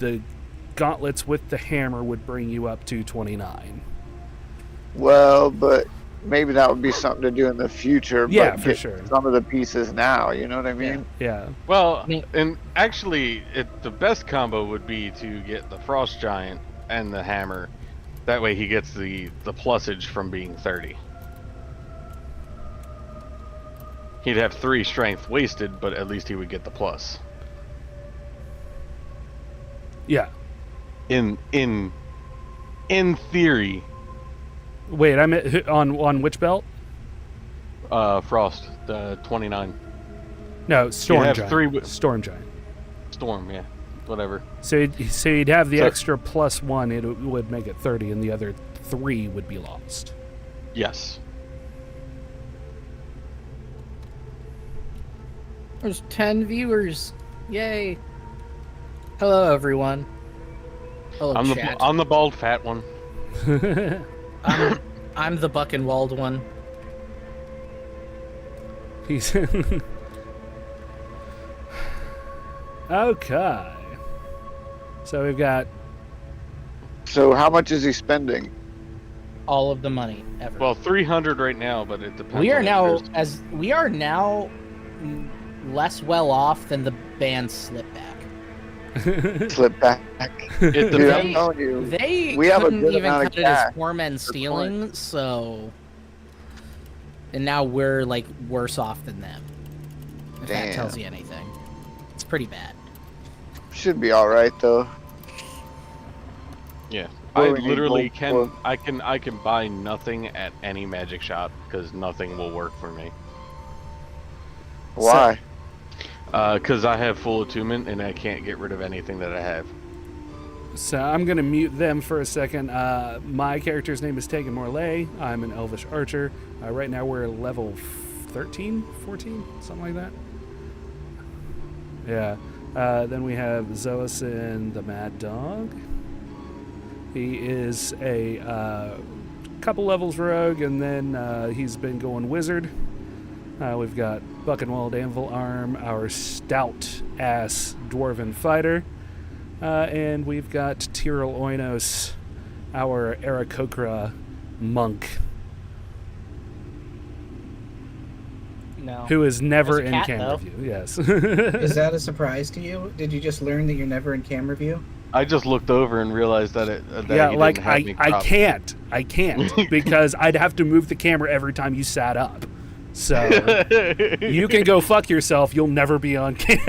the gauntlets with the hammer would bring you up to 29. Well, but maybe that would be something to do in the future. Yeah, but for get sure. Some of the pieces now, you know what I mean? Yeah. Well, and actually, the best combo would be to get the Frost Giant and the hammer. That way he gets the plusage from being 30. He'd have 3 strength wasted, but at least he would get the plus. Yeah. In theory, Wait, I'm on which belt? Frost, the 29. No, Storm have Giant. 3 Storm Giant. Storm, yeah, whatever. So you'd have the extra +1. It would make it 30, and the other 3 would be lost. Yes. There's 10 viewers. Yay. Hello, everyone. Hello, chat. I'm the bald fat one. I'm the Buckenwald one. He's okay. So we've got So how much is he spending? All of the money ever. Well, 300 right now, but it depends. we are on now we are now less well off than the band Slipback. Slip back. It Dude, I'm depends. telling you. They We have a couldn't good even amount of cut it as cash poor men stealing, so and now we're like worse off than them. If that tells Damn. you anything, it's pretty bad. Should be all right though. Yeah, What I do we need literally gold for? I can buy nothing at any magic shop because nothing will work for me. Why? Because I have full attunement and I can't get rid of anything that I have. So I'm going to mute them for a second. My character's name is Tægen Morlé. I'm an Elvish Archer. Right now we're level 13, 14, something like that. Yeah. Then we have Xoasin the Mad Dog. He is a couple levels rogue, and then he's been going wizard. We've got Buckenwald Anvil-arm, our stout-ass dwarven fighter. And we've got Ptyrl Oinos, our Aarakocra monk, No. who is never There's a in cat, camera though. view. Yes. Is that a surprise to you? Did you just learn that you're never in camera view? I just looked over and realized that yeah, he like didn't have me I cropped. can't because I'd have to move the camera every time you sat up. So you can go fuck yourself. You'll never be on camp.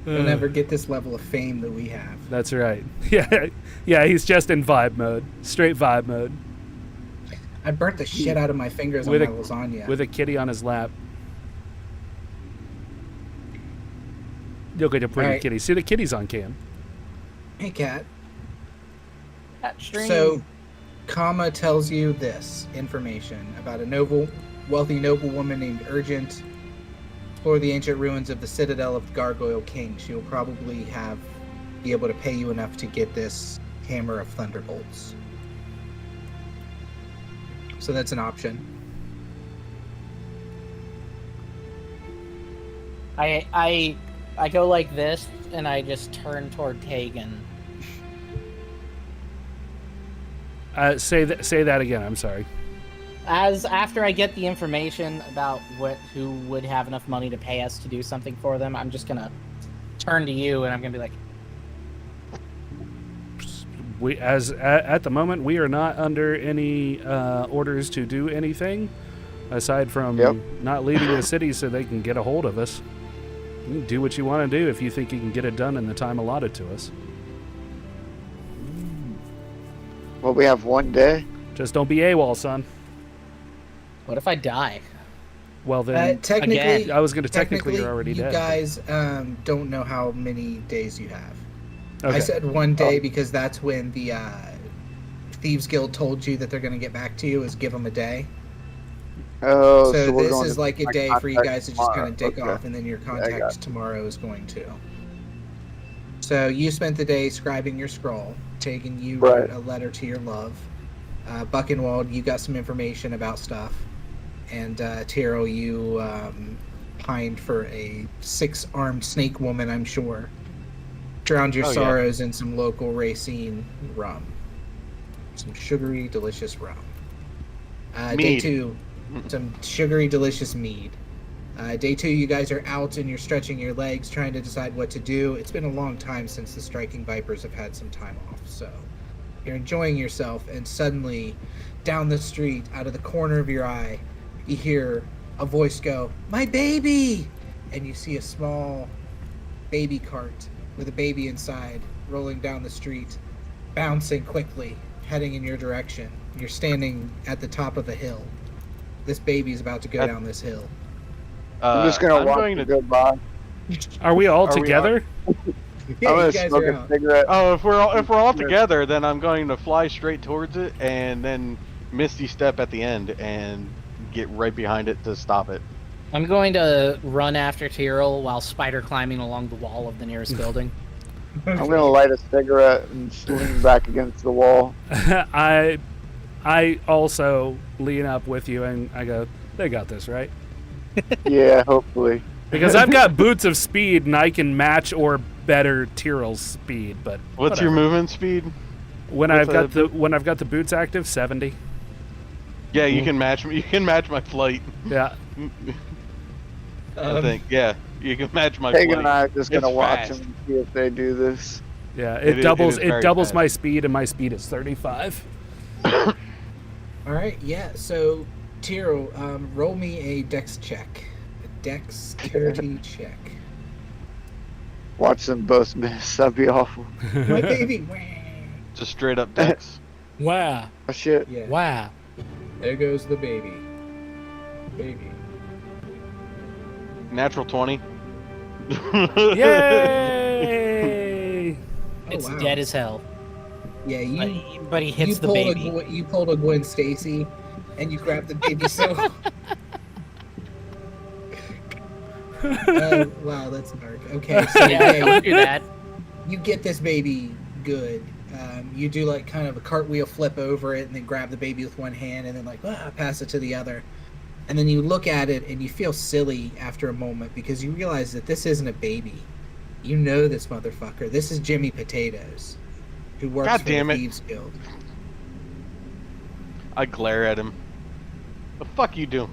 You'll never get this level of fame that we have. That's right. Yeah, he's just in vibe mode. Straight vibe mode. I burnt the shit out of my fingers on my lasagna. With a kitty on his lap. Look at a pretty kitty. See, the kitty's on cam. Hey, cat. Cat stream. So, Kama tells you this information about a wealthy noblewoman named Urgent. Explore the ancient ruins of the citadel of the Gargoyle King. She will probably be able to pay you enough to get this hammer of thunderbolts. So that's an option. I go like this, and I just turn toward Tægen. Say that again. I'm sorry. After I get the information about who would have enough money to pay us to do something for them, I'm just gonna turn to you, and I'm gonna be like, at the moment, we are not under any orders to do anything aside from not leaving the city so they can get a hold of us. You can do what you want to do if you think you can get it done in the time allotted to us. Well, we have 1 day. Just don't be AWOL, son. what if I die? Well, then, technically, again, I was going to technically you're already you dead. You guys don't know how many days you have. Okay. I said 1 day because that's when the Thieves Guild told you that they're going to get back to you, is give them a day. Oh, so we're this going is to like a my day for you contact guys to just kind of tomorrow. dick Okay. off, and then your I got contact it. tomorrow is going to. So you spent the day scribing your scroll, taking you Right. a letter to your love. Buckenwald, you got some information about stuff. And Ptyrl, you pined for a 6-armed snake woman, I'm sure. Drowned your sorrows in some local racine rum. Some sugary, delicious rum. Day 2, some sugary, delicious mead. Day 2, you guys are out and you're stretching your legs, trying to decide what to do. It's been a long time since the Striking Vipers have had some time off, so you're enjoying yourself, and suddenly, down the street, out of the corner of your eye, you hear a voice go, "My baby!" And you see a small baby cart with a baby inside, rolling down the street, bouncing quickly, heading in your direction. You're standing at the top of a hill. This baby's about to go down this hill. I'm just gonna walk going to go by. Are we all Are we together? Yeah, I'm you gonna guys smoke are a out. cigarette. Oh, if we're all together, then I'm going to fly straight towards it and then Misty step at the end and get right behind it to stop it. I'm going to run after Ptyrl while spider climbing along the wall of the nearest building. I'm gonna light a cigarette and lean back against the wall. I also lean up with you and I go, they got this, right? Yeah, hopefully. Because I've got boots of speed and I can match or better Tyrl's speed, but What's your whatever. movement speed? When what's I've got the boots active, 70. Yeah, you can match me. You can match my flight. Yeah. I think. Yeah, you can match my Tægen flight. and I are just gonna It's watch fast. them and see if they do this. Yeah, It it doubles is very doubles fast. my speed, and my speed is 35. All right, yeah. So, Ptyrl, roll me a dex check. A dexterity check. Watch them both miss. That'd be awful. My baby. Just straight up dex. Wow. Oh shit. Yeah. Wow. There goes the baby. Baby. Natural 20. Yay! Oh, It's wow. dead as hell. Yeah, But he you hits the pulled baby. you pulled a Gwen Stacy, and you grabbed the baby so. Oh wow, that's dark. Okay, so Yeah, yeah, don't do that. you get this baby good. You do like kind of a cartwheel flip over it, and then grab the baby with one hand, and then like pass it to the other. And then you look at it, and you feel silly after a moment because you realize that this isn't a baby. You know this motherfucker. This is Jimmy Potatoes, who works God for damn the it. Thieves Guild. I glare at him. The fuck you doing?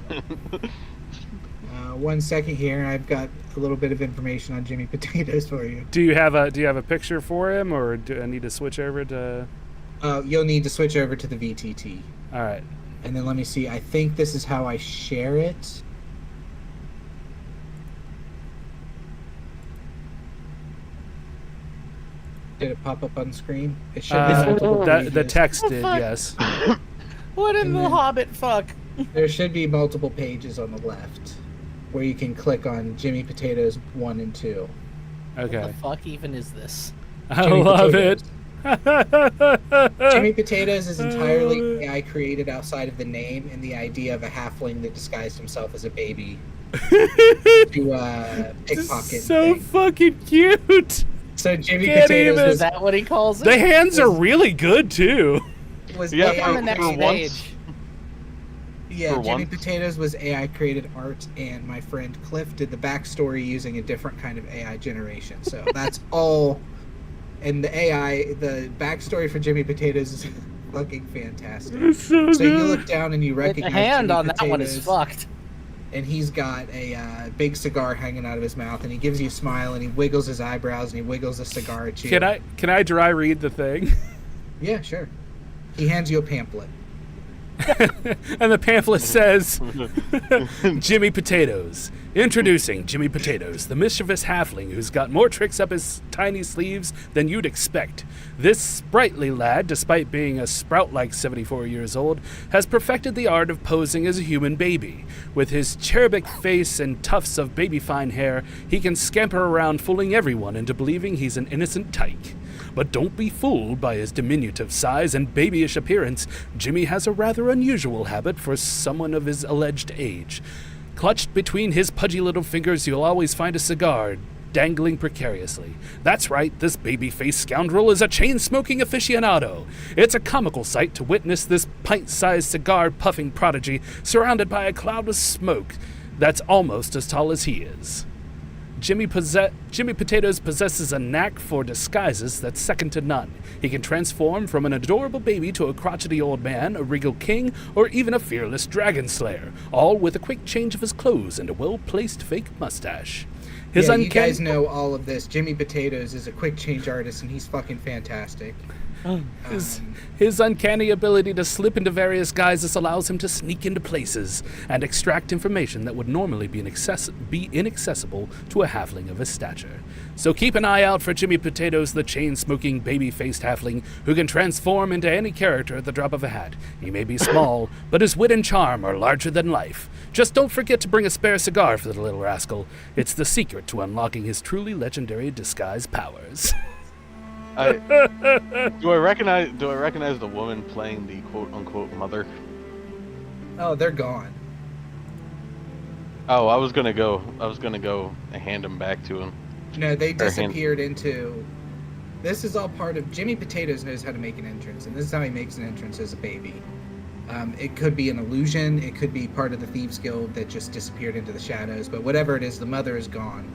1 second here. I've got a little bit of information on Jimmy Potatoes for you. Do you have a picture for him, or do I need to switch over to? You'll need to switch over to the VTT. All right. And then let me see. I think this is how I share it. Did it pop up on screen? It should be multiple the pages. text The did, fuck? yes. What in And the then- Hobbit fuck? There should be multiple pages on the left where you can click on Jimmy Potatoes 1 and 2. What the Okay. fuck even is this? I Jimmy love Potatoes. it. Jimmy Potatoes is entirely AI created outside of the name and the idea of a halfling that disguised himself as a baby to pickpocket. So thing. fucking cute. So Jimmy Can't Potatoes even- Is was, that what he calls it? The hands are really good too. was Yeah, AI on the next for created- once. stage. Yeah, For Jimmy once. Potatoes was AI created art, and my friend Cliff did the backstory using a different kind of AI generation. So that's all. And the the backstory for Jimmy Potatoes is fucking fantastic. It's so So you good. look down and you The recognize hand Jimmy on that one is Potatoes, fucked. and he's got a big cigar hanging out of his mouth, and he gives you a smile, and he wiggles his eyebrows, and he wiggles the cigar at you. Can I dry read the thing? Yeah, sure. He hands you a pamphlet. And the pamphlet says, Jimmy Potatoes. Introducing Jimmy Potatoes, the mischievous halfling who's got more tricks up his tiny sleeves than you'd expect. This sprightly lad, despite being a sprout-like 74 years old, has perfected the art of posing as a human baby. With his cherubic face and tufts of baby-fine hair, he can scamper around fooling everyone into believing he's an innocent tyke. But don't be fooled by his diminutive size and babyish appearance. Jimmy has a rather unusual habit for someone of his alleged age. Clutched between his pudgy little fingers, you'll always find a cigar dangling precariously. That's right, this baby-faced scoundrel is a chain-smoking aficionado. It's a comical sight to witness this pint-sized cigar-puffing prodigy surrounded by a cloud of smoke that's almost as tall as he is. Jimmy Potatoes possesses a knack for disguises that's second to none. He can transform from an adorable baby to a crotchety old man, a regal king, or even a fearless dragon slayer, all with a quick change of his clothes and a well-placed fake mustache. His Yeah, you uncanny- guys know all of this. Jimmy Potatoes is a quick change artist, and he's fucking fantastic. His uncanny ability to slip into various guises allows him to sneak into places and extract information that would normally be inaccessible to a halfling of his stature. So keep an eye out for Jimmy Potatoes, the chain-smoking, baby-faced halfling who can transform into any character at the drop of a hat. He may be small, but his wit and charm are larger than life. Just don't forget to bring a spare cigar for the little rascal. It's the secret to unlocking his truly legendary disguise powers. Do I recognize the woman playing the quote unquote mother? Oh, they're gone. Oh, I was gonna go and hand him back to him. No, they Or hand- disappeared into. This is all part of Jimmy Potatoes knows how to make an entrance, and this is how he makes an entrance as a baby. It could be an illusion. It could be part of the Thieves Guild that just disappeared into the shadows. But whatever it is, the mother is gone.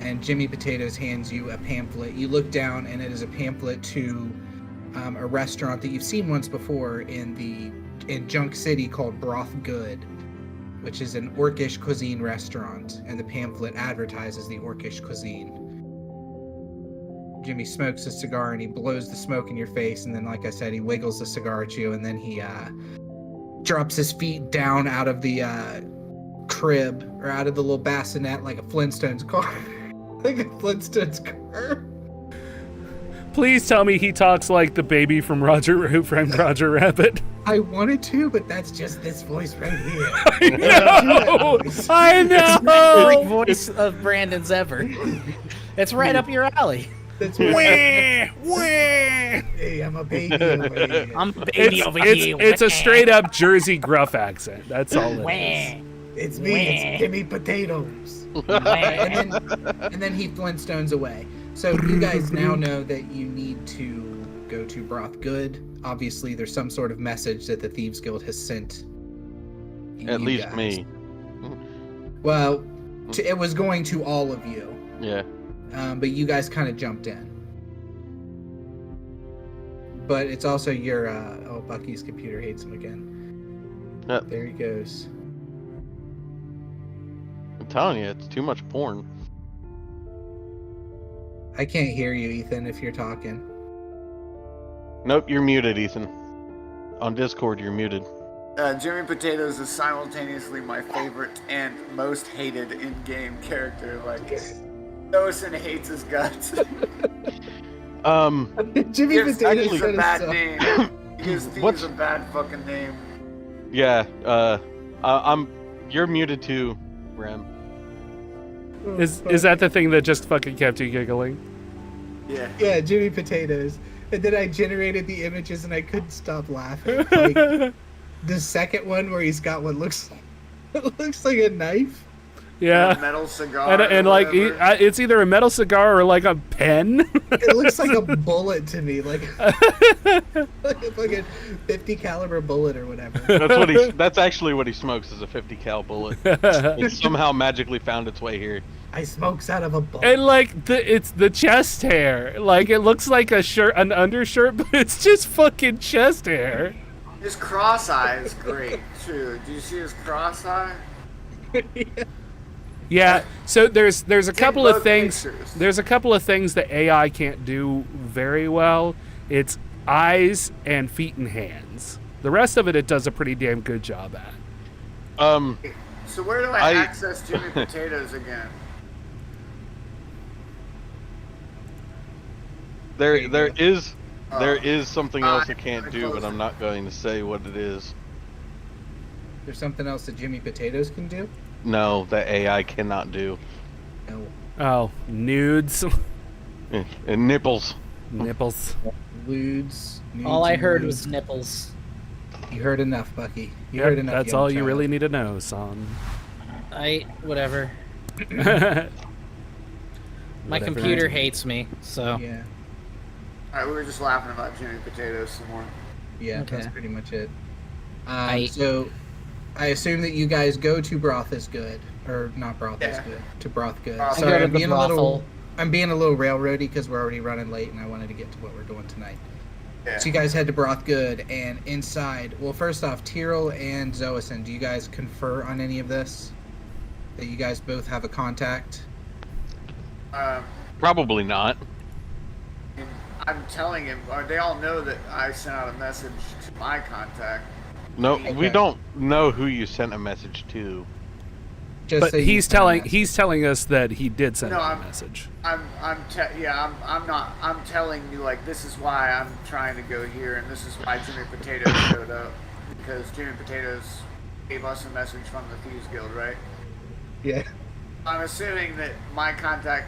And Jimmy Potatoes hands you a pamphlet. You look down, and it is a pamphlet to a restaurant that you've seen once before in Junk City called Broth Good, which is an Orcish cuisine restaurant. And the pamphlet advertises the Orcish cuisine. Jimmy smokes a cigar and he blows the smoke in your face, and then, like I said, he wiggles the cigar at you, and then he drops his feet down out of the crib or out of the little bassinet like a Flintstones car. Like a Flintstones car. Please tell me he talks like the baby from Roger Who Framed Roger Rabbit. I wanted to, but that's just this voice right here. I know! Every voice of Brandon's ever. It's right up your alley. That's Wah, right. wah. Hey, I'm a baby over here. I'm a baby over here. It's a straight up Jersey gruff accent. That's all it is. It's me, it's Jimmy Potatoes. and then he Flintstones away. So you guys now know that you need to go to Broth Good. Obviously, there's some sort of message that the Thieves Guild has sent. At you least guys. me. Well, it was going to all of you, Yeah. but you guys kind of jumped in. But it's also your, Bucky's computer hates him again. Yep. There he goes. I'm telling you, it's too much porn. I can't hear you, Ethan, if you're talking. Nope, you're muted, Ethan. On Discord, you're muted. Jimmy Potatoes is simultaneously my favorite and most hated in-game character. Like, Xoasin hates his guts. Jimmy Gives Potatoes Thieves a said bad so. name. He gives Thieves a bad fucking name. Yeah. You're muted too, Rem. Is that the thing that just fucking kept you giggling? Yeah. Yeah, Jimmy Potatoes. And then I generated the images and I couldn't stop laughing. Like, the second one where he's got what looks like a knife. Yeah. A metal cigar. And like, it's either a metal cigar or like a pen. It looks like a bullet to me, like a fucking 50 caliber bullet or whatever. That's actually what he smokes is a 50 cal bullet. It somehow magically found its way here. I smokes out of a bullet. And like, it's the chest hair. Like, it looks like an undershirt, but it's just fucking chest hair. His cross eye is great too. Do you see his cross eye? Yeah, so there's a couple of both things. pictures. There's a couple of things that AI can't do very well. It's eyes and feet and hands. The rest of it does a pretty damn good job at. So where do I access Jimmy Potatoes again? There is something else it can't do, but I'm not going to say what it is. There's something else that Jimmy Potatoes can do? No, that AI cannot do. No. Oh, nudes, And nipples. nipples. Ludes. nudes, All I and heard ludes. was nipples. You heard enough, Bucky. You Yep, heard enough. that's young all you child. really need to know, son. Whatever. Whatever. My computer hates me, so. Yeah. Alright, we were just laughing about Jimmy Potatoes some more. Yeah, Okay. that's pretty much it. I- So, I assume that you guys go to Broth is Good, or not Broth is Yeah. Good, to Broth Good. I I Sorry, go to I'm the being a little, brothel. I'm being a little railroady because we're already running late, and I wanted to get to what we're doing tonight. Yeah. So you guys head to Broth Good, and inside, well, first off, Ptyrl and Xoasin, do you guys confer on any of this? That you guys both have a contact? Probably not. I'm telling him, or they all know that I sent out a message to my contact. No, Okay. we don't know who you sent a message to. Just But so you he's send a telling message. us that he did send No, out a I'm- message. I'm telling you, like, this is why I'm trying to go here, and this is why Jimmy Potatoes showed up. Because Jimmy Potatoes gave us a message from the Thieves Guild, right? Yeah. I'm assuming that my contact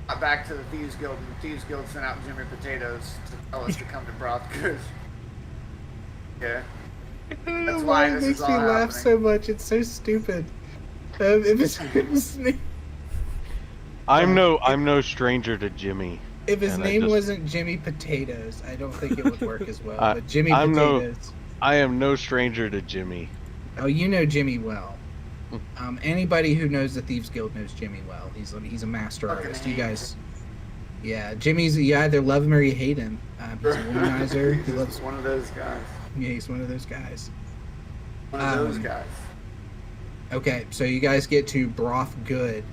got back to the Thieves Guild, and the Thieves Guild sent out Jimmy Potatoes to tell us to come to Broth Good. Yeah. I don't know That's why why it this makes is me all laugh happening. so much. It's so stupid. If his name, I'm no stranger to Jimmy. if his And I name just- wasn't Jimmy Potatoes, I don't think it would work as well. I- But Jimmy I'm no- Potatoes. I am no stranger to Jimmy. Oh, you know Jimmy well. Anybody who knows the Thieves Guild knows Jimmy well. He's a master Fucking artist. You hate guys, yeah, Jimmy's. You either love him or you hate him. He's a womanizer. He He's loves. one of those guys. Yeah, he's one of those guys. One of those Um, guys. Okay, so you guys get to Broth Good,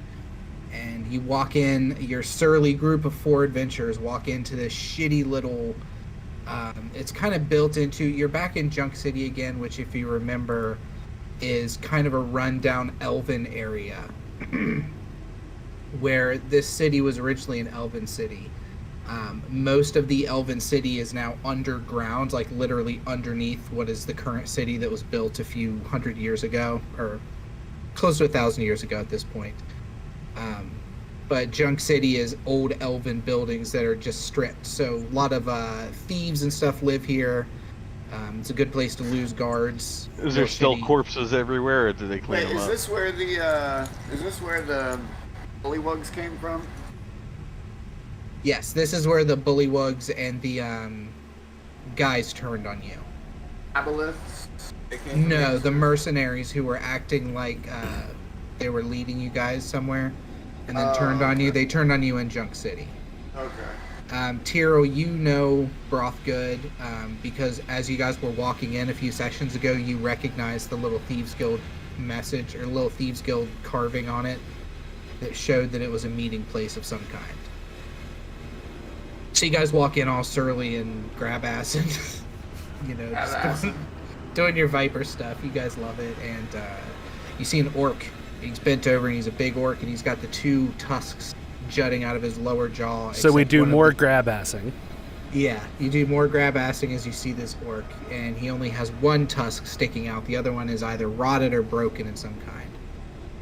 and you walk in. Your surly group of 4 adventurers walk into this shitty little. It's kind of built into. You're back in Junk City again, which, if you remember, is kind of a rundown elven area, where this city was originally an elven city. Most of the elven city is now underground, like literally underneath what is the current city that was built a few hundred years ago, or close to 1,000 years ago at this point. But Junk City is old elven buildings that are just stripped. So a lot of thieves and stuff live here. It's a good place to lose guards. Is there Real still shitty. corpses everywhere, or did they clean Wait, them is up? this where the bullywugs came from? Yes, this is where the bullywugs and the guys turned on you. Aboleths? They came from No, these? the mercenaries who were acting like they were leading you guys somewhere, and then turned on you. okay. They turned on you in Junk City. Okay. Tyrl, you know Brothgood because as you guys were walking in a few sessions ago, you recognized the little Thieves Guild message or little Thieves Guild carving on it that showed that it was a meeting place of some kind. So you guys walk in all surly and grab ass and, you know, Grab just ass. doing your Viper stuff. You guys love it. And you see an orc. He's bent over, and he's a big orc, and he's got the 2 tusks jutting out of his lower jaw. So we do more grab-assing. Yeah, you do more grab-assing as you see this orc, and he only has 1 tusk sticking out. The other one is either rotted or broken in some kind.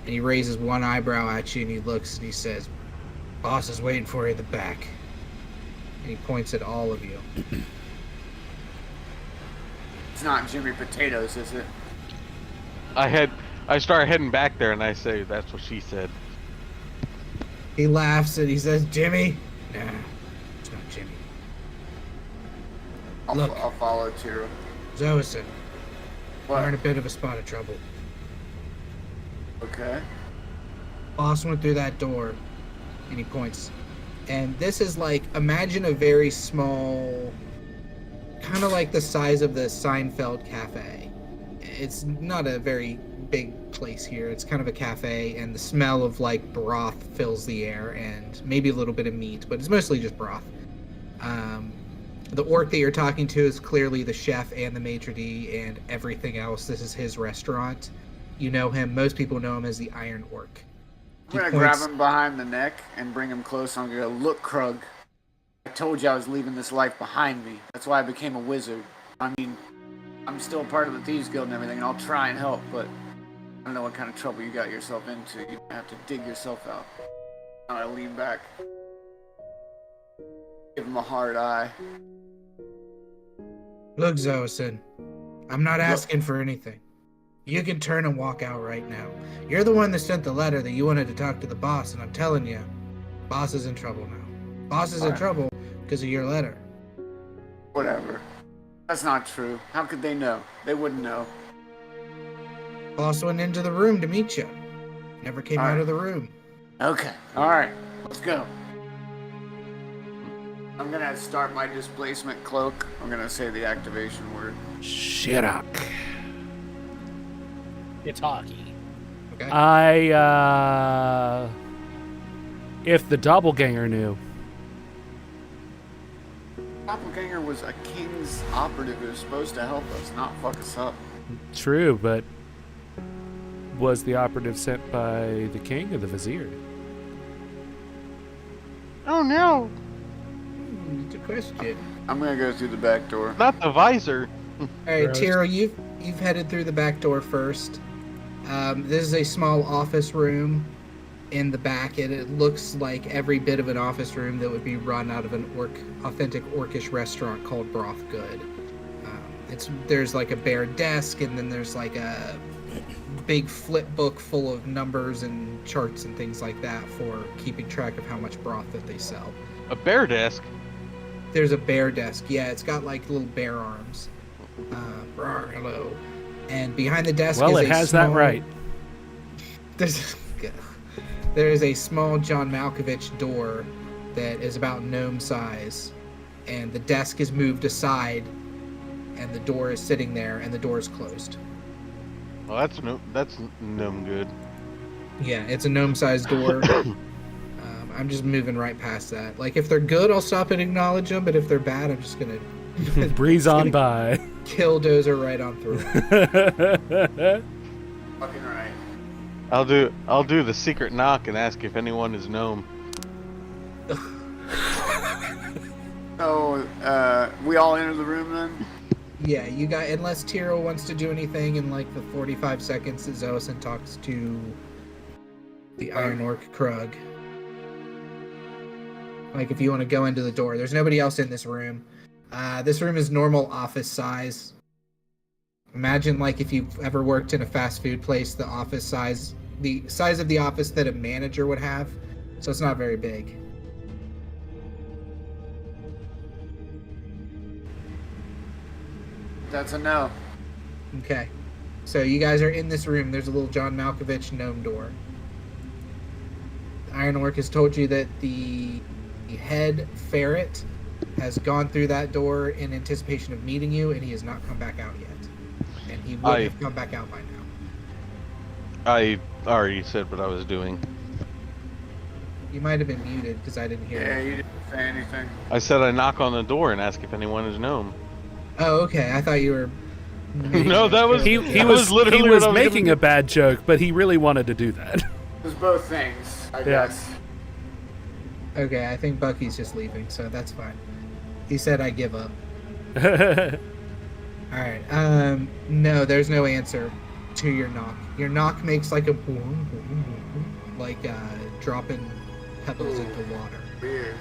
And he raises 1 eyebrow at you, and he looks, and he says, "Boss is waiting for you at the back." And he points at all of you. It's not Jimmy Potatoes, is it? I start heading back there, and I say, "That's what she said." He laughs, and he says, "Jimmy?" Nah, it's not Jimmy. Look. I'll follow Ptyrl. Xoasin, What? we're in a bit of a spot of trouble. Okay. Boss went through that door, and he points. And this is like, imagine a very small, kind of like the size of the Seinfeld Cafe. It's not a very big place here. It's kind of a cafe, and the smell of like broth fills the air, and maybe a little bit of meat, but it's mostly just broth. The orc that you're talking to is clearly the chef and the maitre d' and everything else. This is his restaurant. You know him. Most people know him as the Iron Orc. I'm gonna grab him behind the neck and bring him close. I'm gonna go, "Look, Krug, I told you I was leaving this life behind me. That's why I became a wizard. I mean, I'm still part of the Thieves Guild and everything, and I'll try and help, but I don't know what kind of trouble you got yourself into. You have to dig yourself out." I lean back. Give him a hard eye. Look, Xoasin, I'm not asking for anything. You can turn and walk out right now. You're the one that sent the letter that you wanted to talk to the boss, and I'm telling you, boss is in trouble now. Boss is in trouble because of your letter. Whatever. That's not true. How could they know? They wouldn't know. Boss went into the room to meet you. Never came out of the room. Okay. Alright. Let's go. I'm gonna start my displacement cloak. I'm gonna say the activation word. Shirak. Itaki. Okay. If the doppelganger knew. Doppelganger was a king's operative who was supposed to help us, not fuck us up. True, but was the operative sent by the king or the vizier? Oh no! It's a question. I'm gonna go through the back door. Not the visor. All right, Ptyrl, you've headed through the back door first. This is a small office room in the back, and it looks like every bit of an office room that would be run out of an authentic orcish restaurant called Broth Good. There's like a bare desk, and then there's like a big flip book full of numbers and charts and things like that for keeping track of how much broth that they sell. A bear desk. There's a bear desk. Yeah, it's got like little bear arms. Hello. And behind the desk Well, is it has that right. There is a small John Malkovich door that is about gnome size, and the desk is moved aside, and the door is sitting there, and the door is closed. Well, that's gnome good. Yeah, it's a gnome-sized door. I'm just moving right past that. Like, if they're good, I'll stop and acknowledge them, but if they're bad, I'm just gonna breeze on by. Killdozer right on through. Fucking right. I'll do the secret knock and ask if anyone is gnome. So, we all enter the room then? Yeah, you got, unless Ptyrl wants to do anything in like the 45 seconds that Xoasin talks to the Iron Orc Krug. Like, if you want to go into the door. There's nobody else in this room. This room is normal office size. Imagine, like, if you've ever worked in a fast food place, the size of the office that a manager would have. So it's not very big. That's a no. Okay. So you guys are in this room. There's a little John Malkovich gnome door. The Iron Orc has told you that the head ferret has gone through that door in anticipation of meeting you, and he has not come back out yet. And he would have come back out by now. I already said what I was doing. You might have been muted because I didn't hear Yeah, you. you didn't say anything. I said I knock on the door and ask if anyone is gnome. Oh, okay. I thought you were... No, that was He that was literally he was what I making gonna a bad joke, but he really wanted to do that. It was both things, I guess. Okay, I think Bucky's just leaving, so that's fine. He said I give up. Alright, no, there's no answer to your knock. Your knock makes like a boom, boom, boom, like dropping pebbles into water. Weird.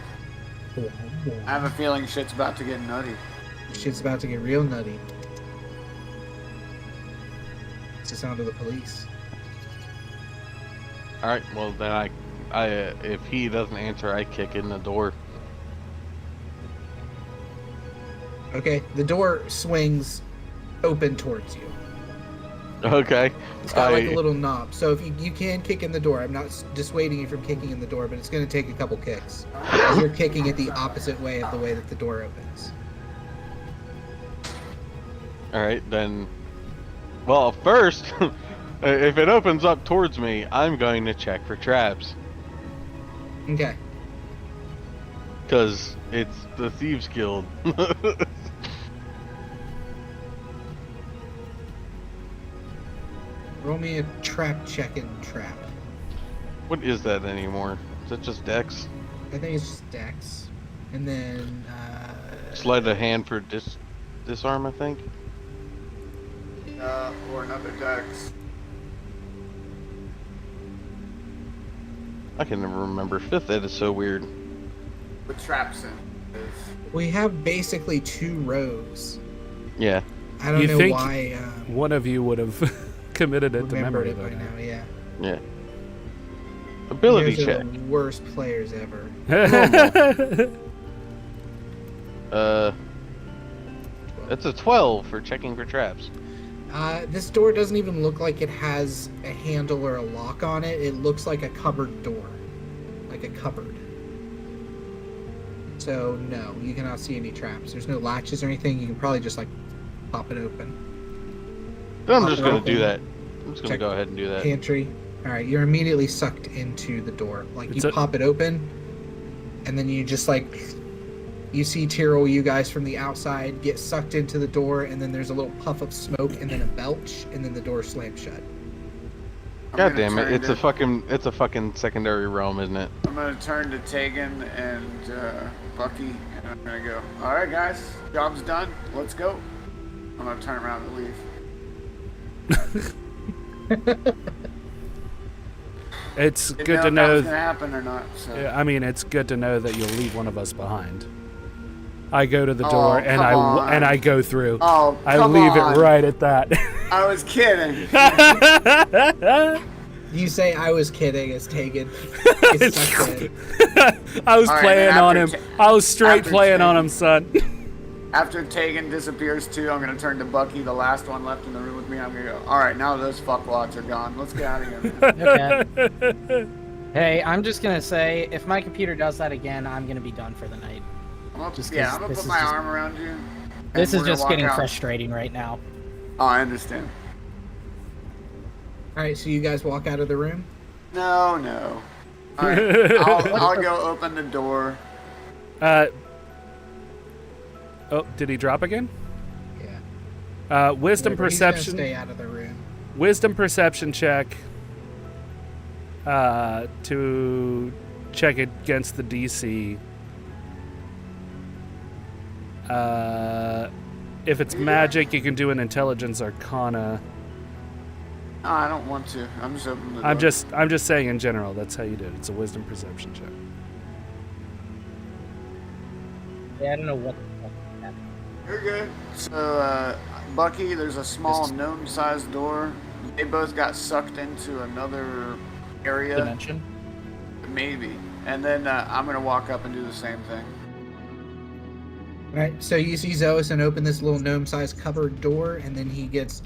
Boom, boom. I have a feeling shit's about to get nutty. Shit's about to get real nutty. It's the sound of the police. All right, well then I if he doesn't answer, I kick in the door. Okay, the door swings open towards you. Okay. It's got like a little knob, so if you can kick in the door. I'm not dissuading you from kicking in the door, but it's going to take a couple kicks. You're kicking it the opposite way of the way that the door opens. All right, then. Well, first, if it opens up towards me, I'm going to check for traps. Okay. Because it's the Thieves Guild. Roll me a trap check and trap. What is that anymore? Is it just Dex? I think it's just Dex. And then, Sleight of hand for disarm, I think. Or another dex. I can never remember. 5th ed is so weird. With traps in. we have basically 2 rows. Yeah. I don't You know think why. One of you would have committed it to Remembered memory it by by now. now, yeah. Yeah. Ability Those check. are the worst players ever. It's a 12 for checking for traps. This door doesn't even look like it has a handle or a lock on it. It looks like a cupboard door. Like a cupboard. So, no, you cannot see any traps. There's no latches or anything. You can probably just, like, pop it open. I'm Pop just it going to open. do that. I'm just going to Check go ahead and do that. Pantry. Alright, you're immediately sucked into the door. Like, It's you a- pop it open, and then you just, like... You see Ptyrl, you guys from the outside, get sucked into the door, and then there's a little puff of smoke, and then a belch, and then the door slams shut. God damn it! It's a fucking secondary realm, isn't it? I'm gonna turn to Tægen and Bucky, and I'm gonna go. All right, guys, job's done. Let's go. I'm gonna turn around and leave. It's Didn't good to if that was know. gonna happen or not. So. I mean, it's good to know that you'll leave one of us behind. I go to the Oh, door and come on. I go through. Oh, I come leave on. it right at that. I was kidding. You say I was kidding, it's Tægen. It's sucked in. I was All right, playing then on him. after I was straight after playing on Tægen- him, son. After Tægen disappears too, I'm gonna turn to Bucky, the last one left in the room with me. I'm gonna go. All right, now those fuckwads are gone. Let's get out of here. Man. Okay. Hey, I'm just gonna say, if my computer does that again, I'm gonna be done for the night. I'm gonna, Just 'cause yeah, I'm gonna this put is my just- arm around you. and This we're is gonna just walk getting out. frustrating right now. Oh, I understand. Alright, so you guys walk out of the room? No. All right, I'll go open the door. Oh, did he drop again? Yeah. Wisdom Whatever, he's gonna perception. stay out of the room. Wisdom perception check. To check against the DC. If it's magic, you can do an intelligence arcana. No, I don't want to. I'm just opening the door. I'm just saying in general, that's how you do it. It's a wisdom perception check. Yeah, I don't know what the fuck happened. You're good. So, Bucky, there's a small gnome-sized door. They both got sucked into another area. Dimension. Maybe. And then I'm gonna walk up and do the same thing. Alright, so you see Xoasin open this little gnome-sized cupboard door, and then he gets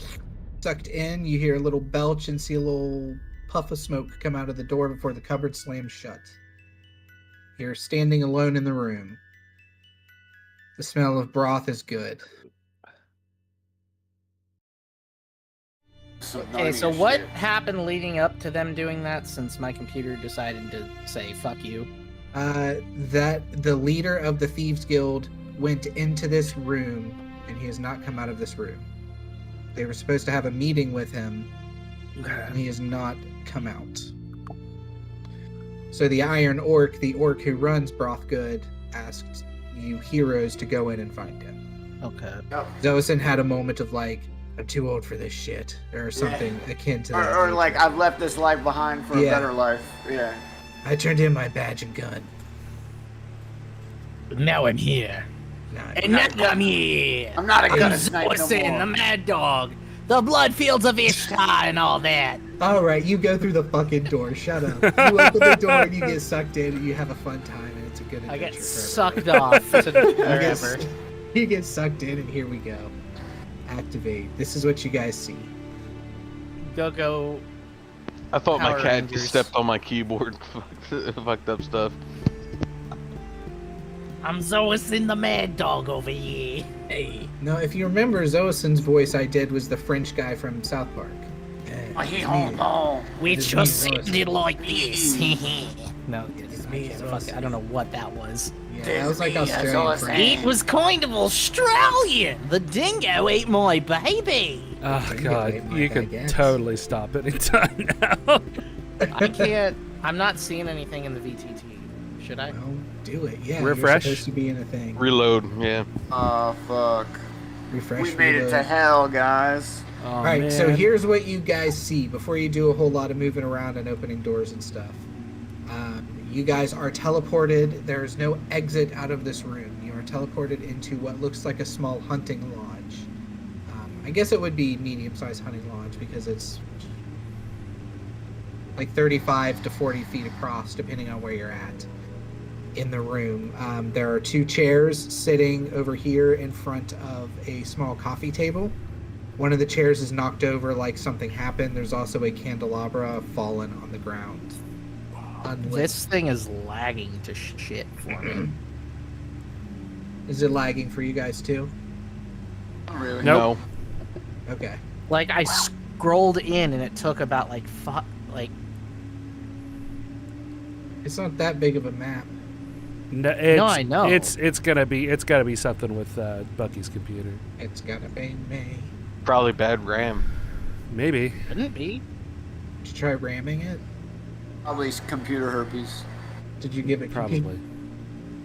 sucked in. You hear a little belch and see a little puff of smoke come out of the door before the cupboard slams shut. You're standing alone in the room. The smell of broth is good. Okay, so what happened leading up to them doing that since my computer decided to say fuck you? That the leader of the Thieves Guild went into this room, and he has not come out of this room. They were supposed to have a meeting with him, and he has not come out. So the Iron Orc, the orc who runs Brothgood, asked you heroes to go in and find him. Okay. Xoasin had a moment of like, I'm too old for this shit, or something akin to that. Or like, I've left this life behind for a better life. Yeah. I turned in my badge and gun. Now I'm here. Now I'm here. I'm not a gun sniper no Xoasin more. the Mad Dog. The blood fields of Ishtar and all that. Alright, you go through the fucking door. Shut up. You open the door and you get sucked in and you have a fun time and it's a good adventure. I get for sucked everyone. off to wherever. You get sucked in and here we go. Activate. This is what you guys see. Go. I thought my Power cat Rangers. just stepped on my keyboard, fucked up stuff. I'm Xoasin the Mad Dog over here. Hey. No, if you remember, Xoasin's voice I did was the French guy from South Park. We It's just me, ended like this. No, It's me, I don't know what that was. Yeah, that was like It's me, Australian Xoasin. French. It was kind of Australian. The dingo ate my baby. Oh Okay, god, Mike, you I can guess. totally stop anytime now. I can't. I'm not seeing anything in the VTT. Should I? Well, do it. Yeah, Refresh. You're supposed to be in a thing. Reload, yeah. Oh, fuck. Refresh. We made it reload. to hell, guys. Oh, All right, man. so here's what you guys see before you do a whole lot of moving around and opening doors and stuff. You guys are teleported. There's no exit out of this room. You are teleported into what looks like a small hunting lodge. I guess it would be medium-sized hunting lodge because it's like 35 to 40 feet across, depending on where you're at in the room. There are 2 chairs sitting over here in front of a small coffee table. One of the chairs is knocked over like something happened. There's also a candelabra fallen on the ground. Unlit. This thing is lagging to shit for me. Is it lagging for you guys too? Not really. Nope. Okay. Like I scrolled in and it took about like It's not that big of a map. No, I know. It's gotta be something with Bucky's computer. It's gonna be me. Probably bad RAM. Maybe. couldn't be. Did you try ramming it? Probably computer herpes. Did you give it Probably.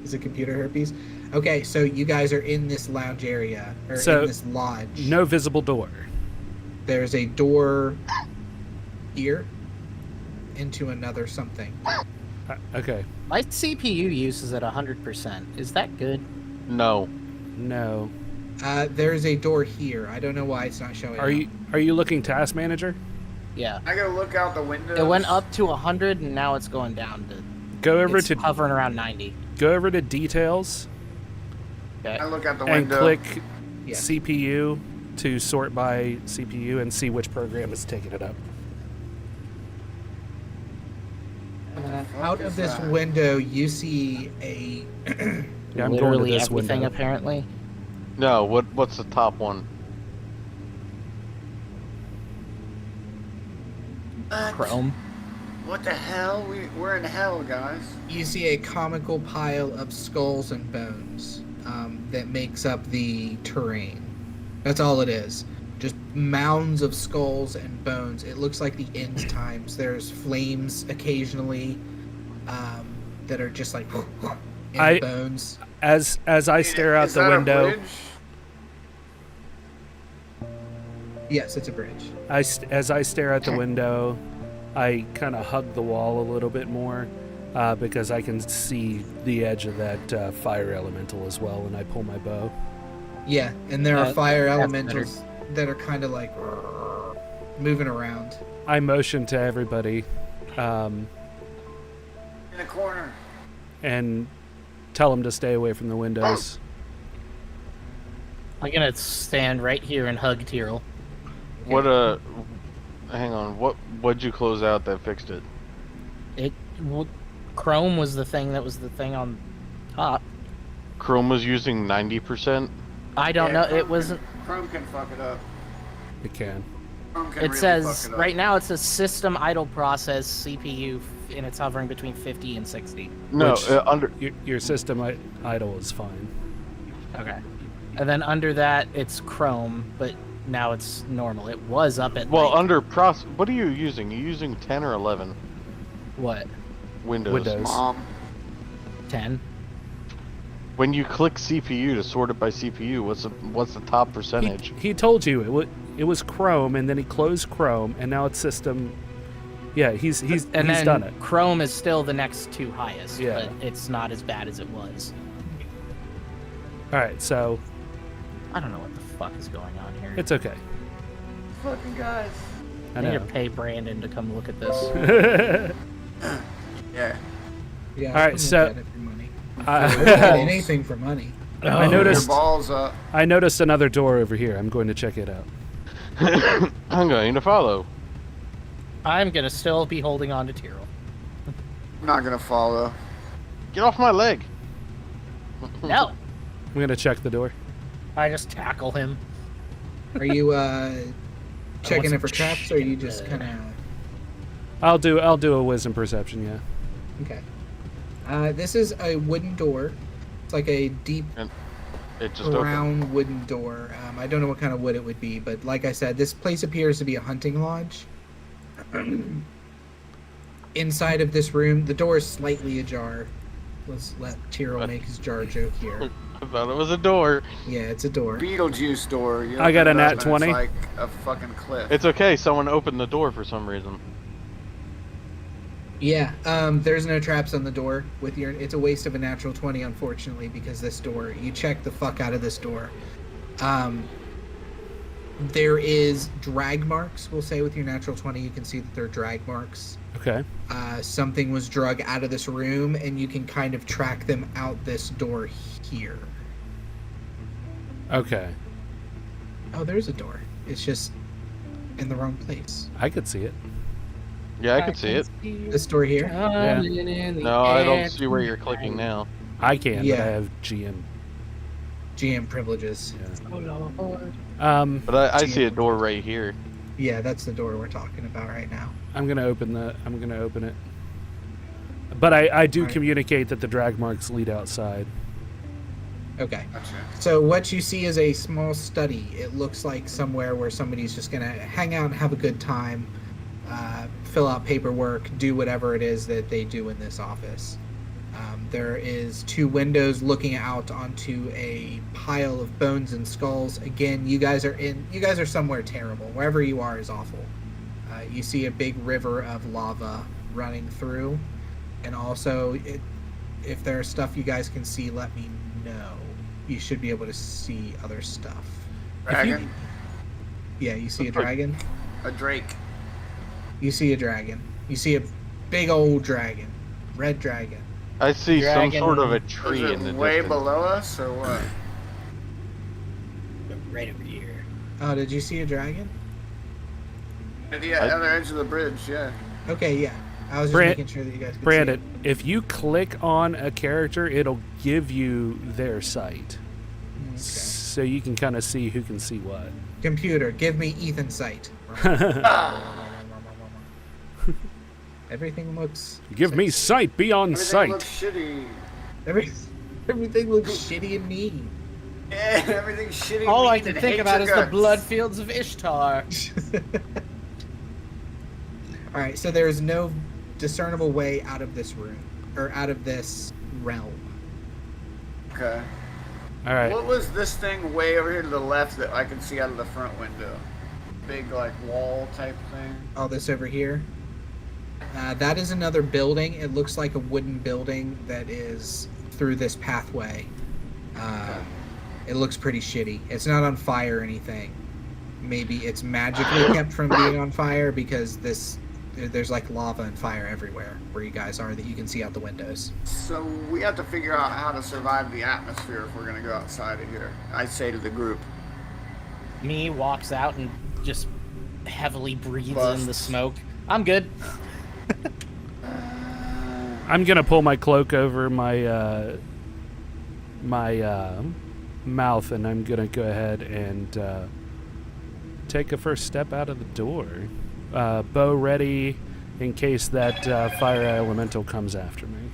Is it computer herpes? Okay, so you guys are in this lounge area, or So, in this lodge. No visible door. There's a door here into another something. Okay. My CPU use is at 100%. Is that good? No. No. There's a door here. I don't know why it's not showing. Are you looking Task Manager? Yeah. I gotta look out the window. It went up to 100 and now it's going down to. Go over It's to hovering around 90. details I look out the and window. click Yeah. CPU to sort by CPU and see which program is taking it up. Out of this window, you see a. Yeah, I'm going to Literally this everything window. apparently. No, what's the top one? Chrome. What the hell? We're in hell, guys. You see a comical pile of skulls and bones that makes up the terrain. That's all it is. Just mounds of skulls and bones. It looks like the end times. There's flames occasionally that are just like in bones. As I stare out Is the that a window, bridge? Yes, it's a bridge. as I stare out the window, I kind of hug the wall a little bit more because I can see the edge of that fire elemental as well, and I pull my bow. Yeah, and there are fire that's elementals that are kind of like moving around. I motion to everybody In the corner. and tell them to stay away from the windows. I'm gonna stand right here and hug Ptyrl. What hang on. What'd you close out that fixed it? Chrome was the thing that was the thing on top. Chrome was using 90%. I don't know. Chrome It wasn't. Chrome can fuck it up. It can. Chrome can It really says fuck it up. right now it says system idle process CPU, and it's hovering between 50 and 60. No, Which- under Your system idle is fine. Okay. And then under that it's Chrome, but now it's normal. It was up at Well, like, under what are you using? You using 10 or 11? what? Windows. Mom. 10. When you click CPU to sort it by CPU, what's the top percentage? He told you it was Chrome, and then he closed Chrome, and now it's system. Yeah, he's then done it. Chrome is still the next two highest, Yeah. but it's not as bad as it was. All right, so I don't know what the fuck is going on here. it's okay. Fucking guys. I I need know. to pay Brandon to come look at this. Yeah. Yeah. All right, I'm so- gonna get it for money. I'll get anything for money. I Your noticed. balls up. I noticed another door over here. I'm going to check it out. I'm going to follow. I'm gonna still be holding on to Ptyrl. I'm not gonna follow. Get off my leg. No, I'm going to check the door. I just tackle him. Are you checking some it for traps, or are you just chicken. kind of I'll do a wisdom perception. Yeah. okay? This is a wooden door. It's like a deep It just opened. brown wooden door. I don't know what kind of wood it would be, but like I said, this place appears to be a hunting lodge. Inside of this room, the door is slightly ajar. Let's let Ptyrl make his jar joke here. I thought it was a door. Yeah, it's a door. Beetlejuice door. You I got open a it nat up and 20. It's like a fucking cliff. It's okay. Someone opened the door for some reason. Yeah, there's no traps on the door. It's a waste of a natural 20, unfortunately, because this door, you check the fuck out of this door. There is drag marks, we'll say, with your natural 20. You can see that there are drag marks. Okay. Something was drug out of this room, and you can kind of track them out this door here. Okay. Oh, there's a door. It's just in the wrong place. I could see it. Yeah, I can see it. This door here? Yeah. No, I don't see where you're clicking now. I can, Yeah. but I have GM. GM privileges. But I see a door right here. Yeah, that's the door we're talking about right now. I'm gonna open it. But I do Alright. communicate that the drag marks lead outside. Okay. Gotcha. So what you see is a small study. It looks like somewhere where somebody's just going to hang out and have a good time, fill out paperwork, do whatever it is that they do in this office. There is 2 windows looking out onto a pile of bones and skulls. Again, you guys are somewhere terrible. Wherever you are is awful. You see a big river of lava running through, and also if there's stuff you guys can see, let me know. You should be able to see other stuff. Dragon? Yeah, you see a dragon? A drake. You see a dragon. You see a big old dragon. Red dragon. I see Dragon. some sort of a Is tree in the it way distance. below us or what? Right over here. Oh, did you see a dragon? At the other edge of the bridge, yeah. Okay, yeah. I was just Brand- making sure that you guys could Brandon, if you click on a character, it'll give you their sight. see it. Okay. So you can kind of see who can see what. Computer, give me Ethan sight. Everything looks... Give me sight beyond Everything sight. looks shitty. Everything looks shitty and mean. Yeah, everything's shitty. All I mean, can and think hate about your is the guts. blood fields of Ishtar. Alright, so there is no discernible way out of this room. Or out of this realm. Okay. All right. What was this thing way over here to the left that I can see out of the front window? Big, like, wall type thing? All this over here. That is another building. It looks like a wooden building that is through this pathway. It looks pretty shitty. It's not on fire or anything. Maybe it's magically kept from being on fire because there's like lava and fire everywhere where you guys are that you can see out the windows. So we have to figure out how to survive the atmosphere if we're going to go outside of here. I say to the group. Me walks out and just heavily breathes Bust. in the smoke. I'm good. I'm gonna pull my cloak over my mouth, and I'm gonna go ahead and take a first step out of the door. Bow ready in case that fire elemental comes after me.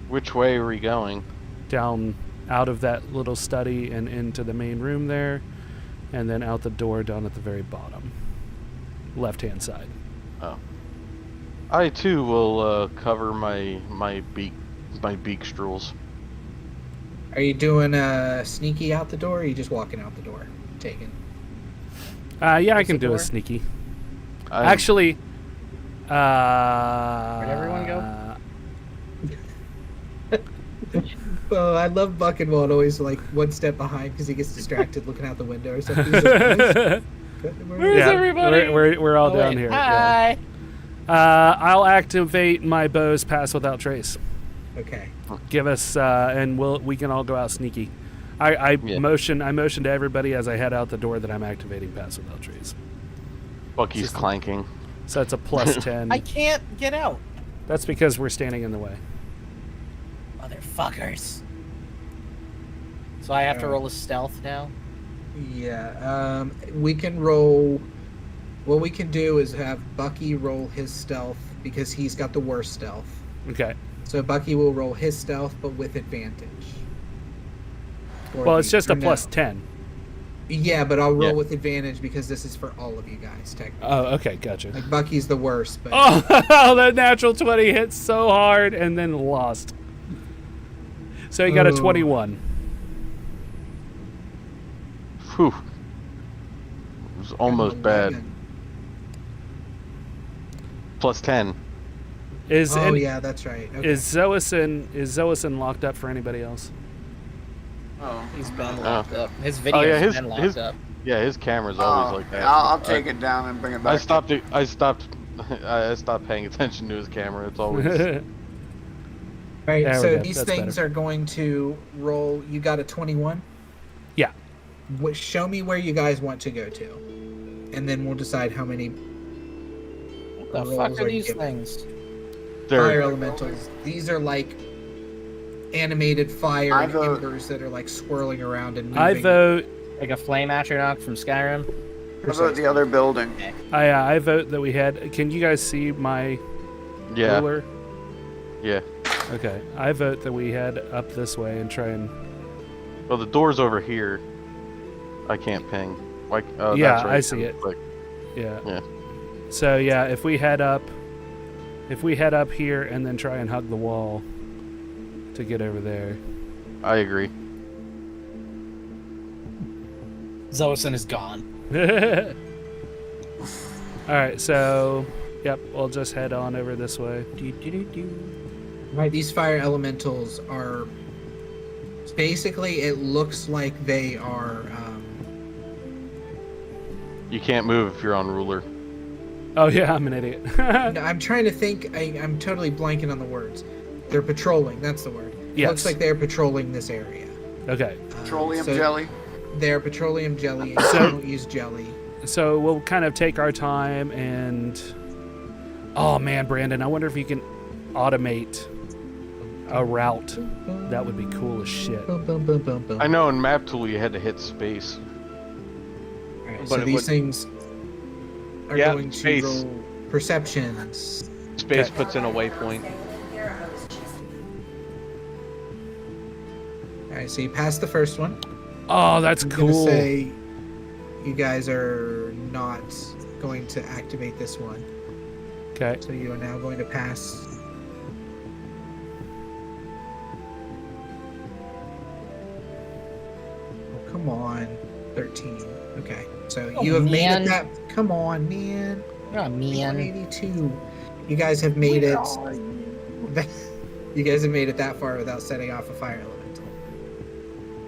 Which way are we going? Down out of that little study and into the main room there, and then out the door down at the very bottom, left-hand side. Oh. I too will cover my beak strools. Are you doing sneaky out the door, or are you just walking out the door? Tægen. Yeah, I Where's can the do door? a sneaky. I'm- Actually, Where'd everyone go? Well, I love Buckenwald always like one step behind because he gets distracted looking out the window or something. He's like, "Guys, Where's yeah, everybody? We're all Oh, down wait. here. Yeah. Hi. I'll activate my bow's pass without trace. Okay. Give us, and we can all go out sneaky. I Yeah. motion to everybody as I head out the door that I'm activating pass without trace. Bucky's Just- clanking. So that's a plus 10. I can't get out. That's because we're standing in the way. Motherfuckers. So I have to roll a stealth now? Yeah. We can roll. What we can do is have Bucky roll his stealth because he's got the worst stealth. Okay. So Bucky will roll his stealth, but with advantage. Or Well, it's just a no. plus 10. Yeah, but I'll roll Yeah. with advantage because this is for all of you guys, technically. Oh, okay, gotcha. Like Bucky's the worst, but Oh, that natural 20 hit so hard and then lost. So you got a Oh. 21. Whew. It was almost bad. Plus 10. Is Oh any- yeah, that's right. Okay. is Xoasin locked up for anybody else? Oh, He's been Oh. locked up. His Oh, video's yeah, been locked up. Yeah, his camera's always like that. I'll take it down and bring it back. I stopped paying attention to his camera. It's always Right, There we so go. these That's things better. are going to roll. You got a 21? Yeah. Show me where you guys want to go to, and then we'll decide how many What the rolls fuck are are these given. things? fire there. elementals. These are like animated fire I and vote- embers that are like swirling around and moving. I vote. Like a flame astronaut from Skyrim? How about the other building? I vote that we had. Can you guys see my Yeah, ruler? yeah. Okay. I vote that we head up this way and try and. Well, the door's over here. I can't ping. Like, oh, Yeah, that's right. I see it. Like, Yeah. Yeah. So yeah, if we head up here and then try and hug the wall to get over there. I agree. Xoasin is gone. All right. So, yep. We'll just head on over this way. Right, these fire elementals are basically. It looks like they are. You can't move if you're on ruler. Oh yeah, I'm an idiot. No, I'm trying to think. I'm totally blanking on the words. They're patrolling. That's the word. Yes. Looks like they're patrolling this area. Okay. Petroleum so jelly. They're petroleum jelly. And So- they don't use jelly. So we'll kind of take our time and. Oh man, Brandon, I wonder if you can automate a route. That would be cool as shit. Boom, boom, boom, boom, boom. I know in map tool you had to hit space. Alright, but so it these would- things are Yeah, going to space. roll perceptions. Space Okay. puts in a waypoint. Alright, so you passed the first one. Oh, that's I'm gonna cool. say you guys are not going to activate this one. Okay. So you are now going to pass. Oh, come on. 13. Okay. So Oh, you have made man. it that. Come on, man. Oh, man. 182. You guys have made it. You guys have made it that far without setting off a fire elemental.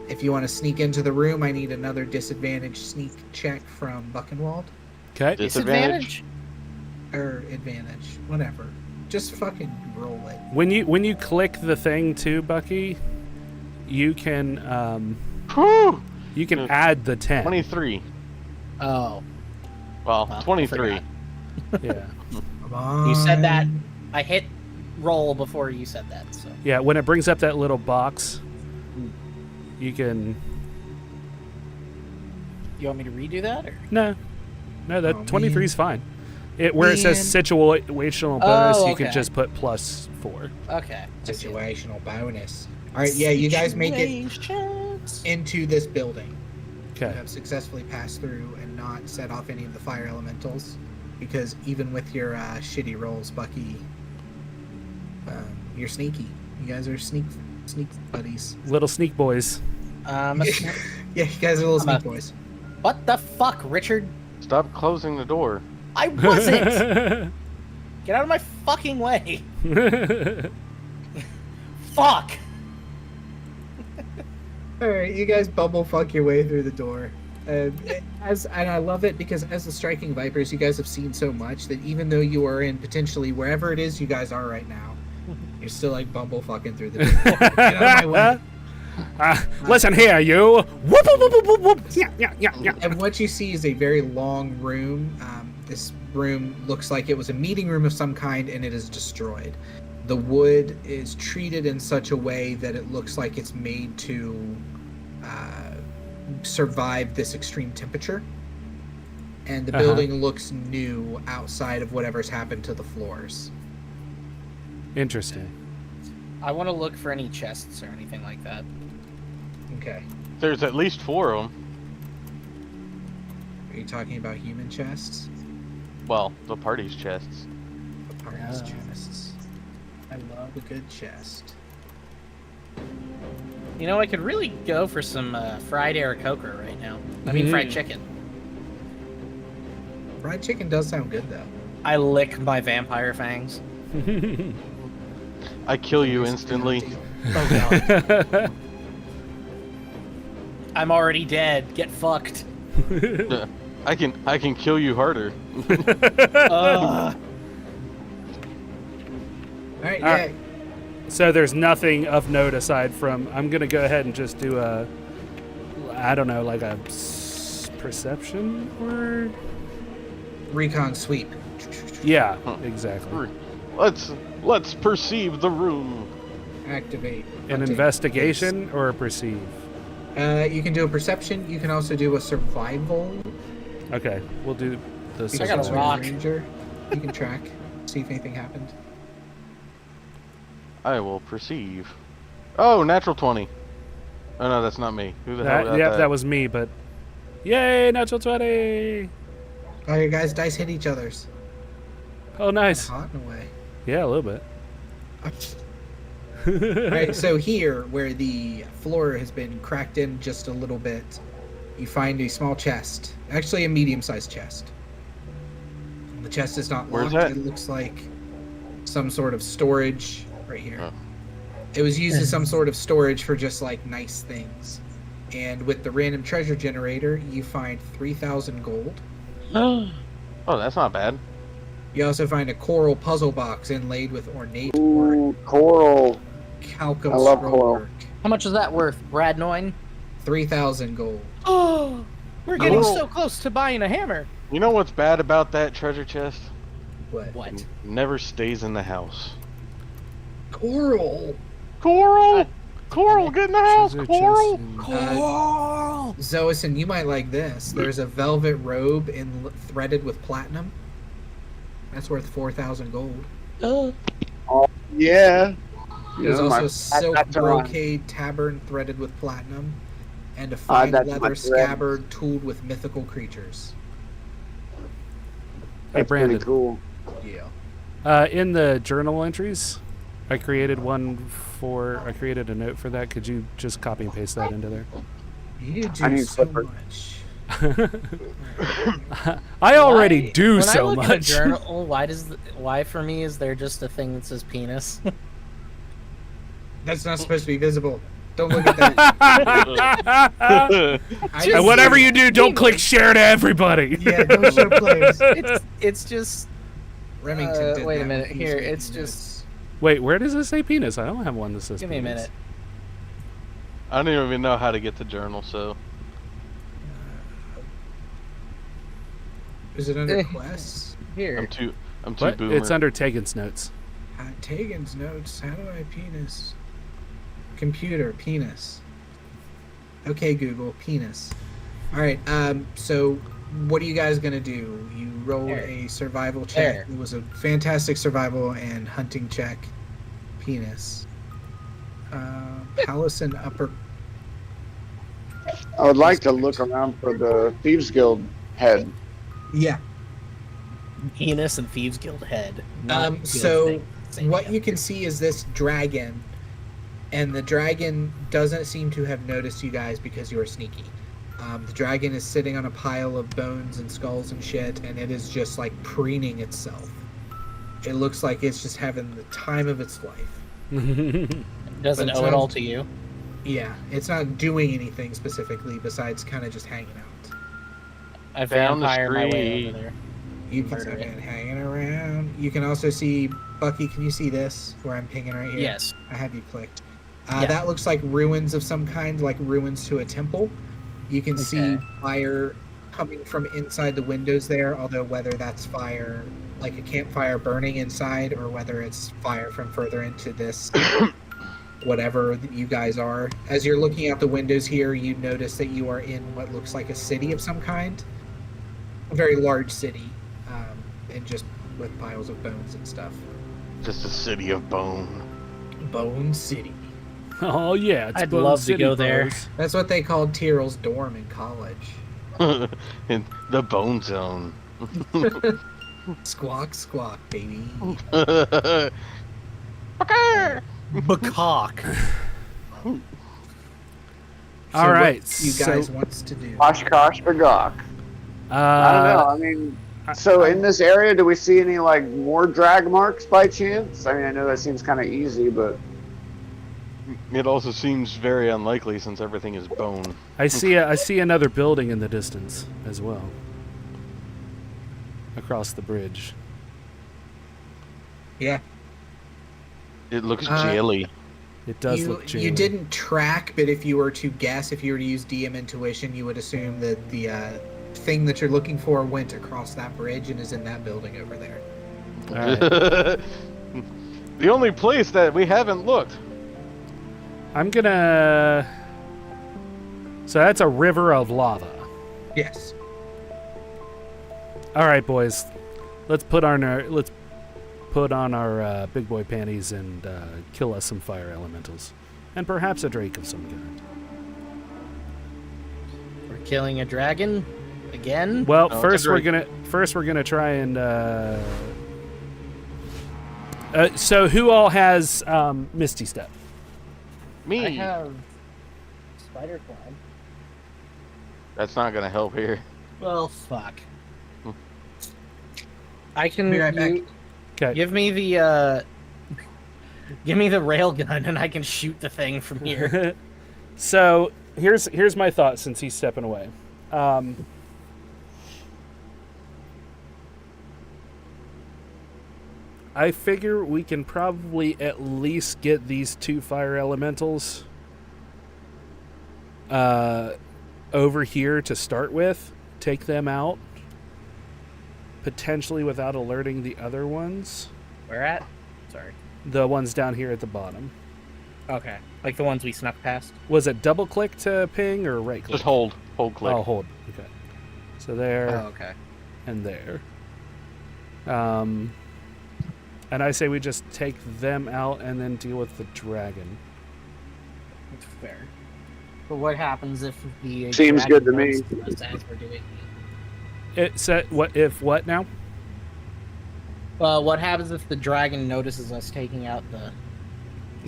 If you want to sneak into the room, I need another disadvantage sneak check from Buckenwald. Okay. Disadvantage. Or advantage. Whatever. Just fucking roll it. When you click the thing too, Bucky, you can Whew! add the 10. 23. Oh. Well, Well, I 23. forgot. Yeah. Come on. You said that. I hit roll before you said that, so. Yeah, when it brings up that little box, you can You want me to redo that, or? No, that Oh, 23 is fine. Where it says Man. situational bonus, Oh, you can okay. just put +4. Okay. I see it. Situational bonus. All right, yeah, you guys make it into this building. Okay. You have successfully passed through and not set off any of the fire elementals, because even with your shitty rolls, Bucky, you're sneaky. You guys are sneak buddies. Little sneak boys. Yeah, you guys are little sneak boys. What the fuck, Richard? Stop closing the door. I wasn't! Get out of my fucking way! Fuck! Alright, you guys bumblefuck your way through the door. And I love it because as the Striking Vipers, you guys have seen so much that even though you are in potentially wherever it is you guys are right now, you're still like bumblefucking through the door. Get out of my way. Listen here, you. Whoop, whoop, whoop, whoop, whoop. Yeah. And what you see is a very long room. This room looks like it was a meeting room of some kind, and it is destroyed. The wood is treated in such a way that it looks like it's made to survive this extreme temperature. And the building looks new outside of whatever's happened to the floors. Interesting. I want to look for any chests or anything like that. Okay. There's at least 4 of them. Are you talking about human chests? Well, the party's chests. The party's chests. I love a good chest. You know, I could really go for some fried Aarakocra right now. I mean, fried chicken. Fried chicken does sound good, though. I lick my vampire fangs. I kill you instantly. Oh god. I'm already dead. Get fucked. I can kill you harder. Alright, yeah. So there's nothing of note aside from, I'm going to go ahead and just do a, I don't know, like a perception or? Recon sweep. Yeah, exactly. Let's perceive the room. Activate. An investigation or a perceive? You can do a perception. You can also do a survival. Okay, we'll do the You I got a can rock. Ranger. You can track. See if anything happened. I will perceive. Oh, natural 20. Oh no, that's not me. Who the hell got that? That was me, but yay, natural 20! Oh, your guys' dice hit each other's. Oh, nice. Hot in a way. Yeah, a little bit. Alright, so here, where the floor has been cracked in just a little bit, you find a small chest. Actually, a medium-sized chest. The chest is not Where's locked. that? It looks like some sort of storage right here. Oh. It was used as some sort of storage for just, like, nice things. And with the random treasure generator, you find 3,000 gold. Oh, that's not bad. You also find a coral puzzle box inlaid with ornate Ooh, coral. Calcum I love scroll coral. work. How much is that worth, Brad Noin? 3,000 gold. Oh, we're getting Oh. so close to buying a hammer. You know what's bad about that treasure chest? What? What? Never stays in the house. Coral! Coral! Coral, get in the house! Treasure Coral! chest and- Xoasin, you might like this. There's a velvet robe threaded with platinum. That's worth 4,000 gold. Yeah. There's Yeah, also silk that's around. brocade tabard threaded with platinum, and a Ah, fine that's my leather thread. scabbard tooled with mythical creatures. Hey, That's Brandon. pretty cool. Yeah. In the journal entries, I created I created a note for that. Could you just copy and paste that into there? You I do need so Clipper. much. I already Why- do when so I look much. At a journal, why for me is there just a thing that says penis? That's not supposed to be visible. Don't look at that. I And whatever you do, don't click share to everybody. Yeah, don't show players. it's just. Remington did Wait a that minute, when he was here, making it's just- notes. Wait, where does it say penis? I don't have one that says Give me a penis. minute. I don't even know how to get the journal, so. Is it under quests? Here. I'm too What? boomer. It's under Tægen's notes. Tægen's notes. How do I penis? Computer, penis. Okay, Google, penis. Alright, so what are you guys gonna do? You rolled There. a survival check. There. It was a fantastic survival and hunting check. Penis. Palace and Upper. I would like to look around for the Thieves Guild head. Yeah. Penis and Thieves Guild head. Not So same what again. you can see is this dragon, and the dragon doesn't seem to have noticed you guys because you are sneaky. The dragon is sitting on a pile of bones and skulls and shit, and it is just like preening itself. It looks like it's just having the time of its life. Doesn't but owe it all to you. Yeah, it's not doing anything specifically besides kind of just hanging out. I Down the vampire my way street. over there. You can Murder see it. it hanging around. You can also see, Bucky, can you see this, where I'm pinging right here? Yes. I have you clicked. Yeah. That looks like ruins of some kind, like ruins to a temple. You can see Okay. fire coming from inside the windows there, although whether that's fire, like a campfire burning inside, or whether it's fire from further into this, whatever that you guys are. As you're looking out the windows here, you notice that you are in what looks like a city of some kind. A very large city, and just with piles of bones and stuff. Just a city of bone. Bone City. Oh yeah, it's I'd Bone love to City, go there. bros. That's what they called Ptyrl's dorm in college. In the bone zone. Squawk, squawk, baby. Bacock. All right, What you guys wants to do? Oshkosh Bagok. I don't know. I mean, so in this area, do we see any like more drag marks by chance? I mean, I know that seems kind of easy, but It also seems very unlikely since everything is bone. I see another building in the distance as well, across the bridge. Yeah. It looks jelly. It does you, look jaded. You didn't track, but if you were to guess, if you were to use DM intuition, you would assume that the thing that you're looking for went across that bridge and is in that building over there. All right. The only place that we haven't looked. I'm gonna. So that's a river of lava. Yes. All right, boys. Let's put on our big boy panties and kill us some fire elementals, and perhaps a drake of some kind. We're killing a dragon again. Well, Oh, first it's a we're gonna try and. So who all has Misty Step? Me. I have spider climb. That's not gonna help here. Well, fuck. I can Be right back. Okay. give me the rail gun and I can shoot the thing from here. So here's my thought since he's stepping away. I figure we can probably at least get these two fire elementals over here to start with, take them out, potentially without alerting the other ones. Where at? Sorry. The ones down here at the bottom. Okay. Like the ones we snuck past? Was it double click to ping or right click? Just hold click. Oh, hold. Okay. So there okay. and there. And I say we just take them out and then deal with the dragon. That's fair. But what happens if the Seems dragon good to me. notices us as we're doing It said what now? what happens if the dragon notices us taking out the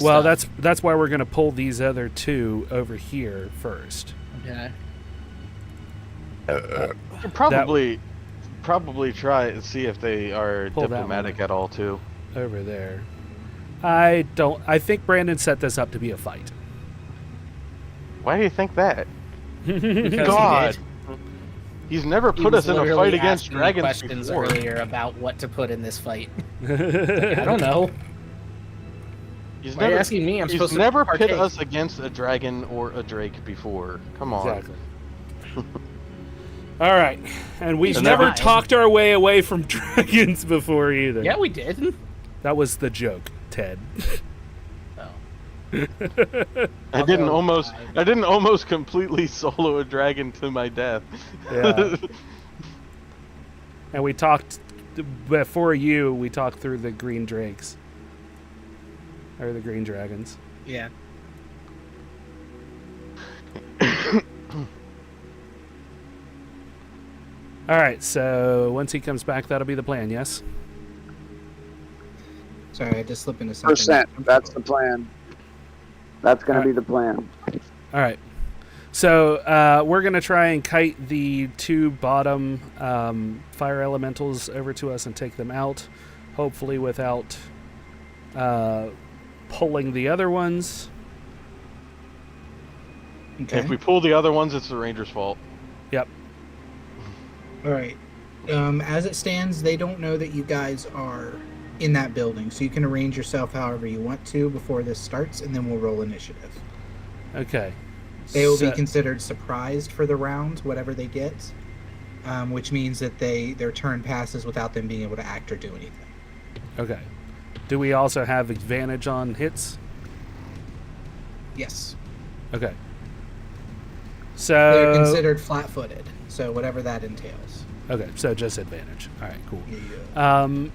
Well, stuff? that's why we're gonna pull these other two over here first. Okay. Could probably try and see if they are Pull that diplomatic one. at all too. Over there. I think Brandon set this up to be a fight. Why do you think that? Because God. he did. He's never He put was us in a literally fight against asking dragons questions before. earlier about what to put in this fight. I don't know. He's Why are you never, asking me? I'm he's supposed to never pit partake. us against a dragon or a drake before. Come on. Exactly. All right, and we've So never now- talked our way away from dragons before either. Yeah, we did. That was the joke, Ted. Oh. I didn't Although almost completely solo a dragon to my death. Yeah. And we talked before you. We talked through the green drakes or the green dragons. Yeah. All right, so once he comes back, that'll be the plan, yes? Sorry, I had to slip into something. % That's the plan. That's going to be the plan. All right. So we're going to try and kite the 2 bottom fire elementals over to us and take them out, hopefully without pulling the other ones. Okay. If we pull the other ones, it's the Ranger's fault. Yep. All right. As it stands, they don't know that you guys are in that building, so you can arrange yourself however you want to before this starts, and then we'll roll initiative. Okay. They will be considered surprised for the round, whatever they get, which means that their turn passes without them being able to act or do anything. Okay. Do we also have advantage on hits? Yes. Okay. So They're considered flat-footed, so whatever that entails. Okay, so just advantage. All right, cool. Yeah.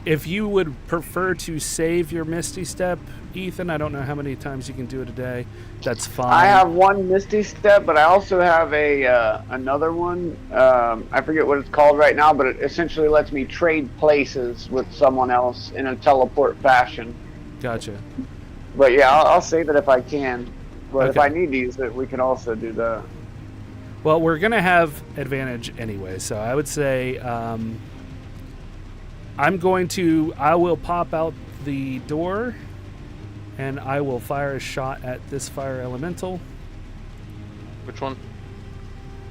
If you would prefer to save your Misty Step, Ethan, I don't know how many times you can do it a day. That's fine. I have one Misty Step, but I also have another one. I forget what it's called right now, but it essentially lets me trade places with someone else in a teleport fashion. Gotcha. But yeah, I'll save it if I can. But if Okay. I need to use it, we can also do that. Well, we're going to have advantage anyway, so I would say I will pop out the door and I will fire a shot at this fire elemental. Which one?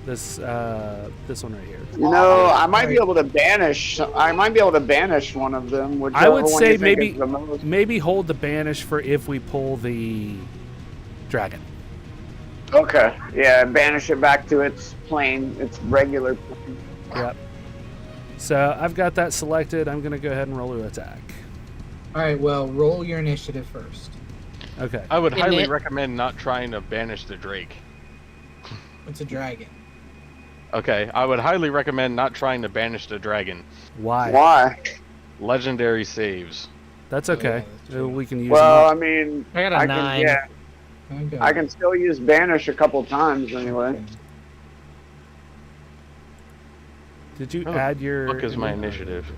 This one right here. You know, I might be able to banish. I might be able to banish one of them. I would one say you think is the most. maybe hold the banish for if we pull the dragon. Okay. Yeah, banish it back to its plane, its regular plane. Yep. So I've got that selected. I'm going to go ahead and roll to attack. All right, well, roll your initiative first. Okay. I would highly recommend not trying to banish the Drake. It's a dragon. Okay, I would highly recommend not trying to banish the dragon. Why? Why? Legendary saves. That's okay. Yeah, that's true. We can use Well, I them. mean, I got a 9. Yeah, Okay. I can still use banish a couple times anyway. Did you Oh, add your... Look is my initiative.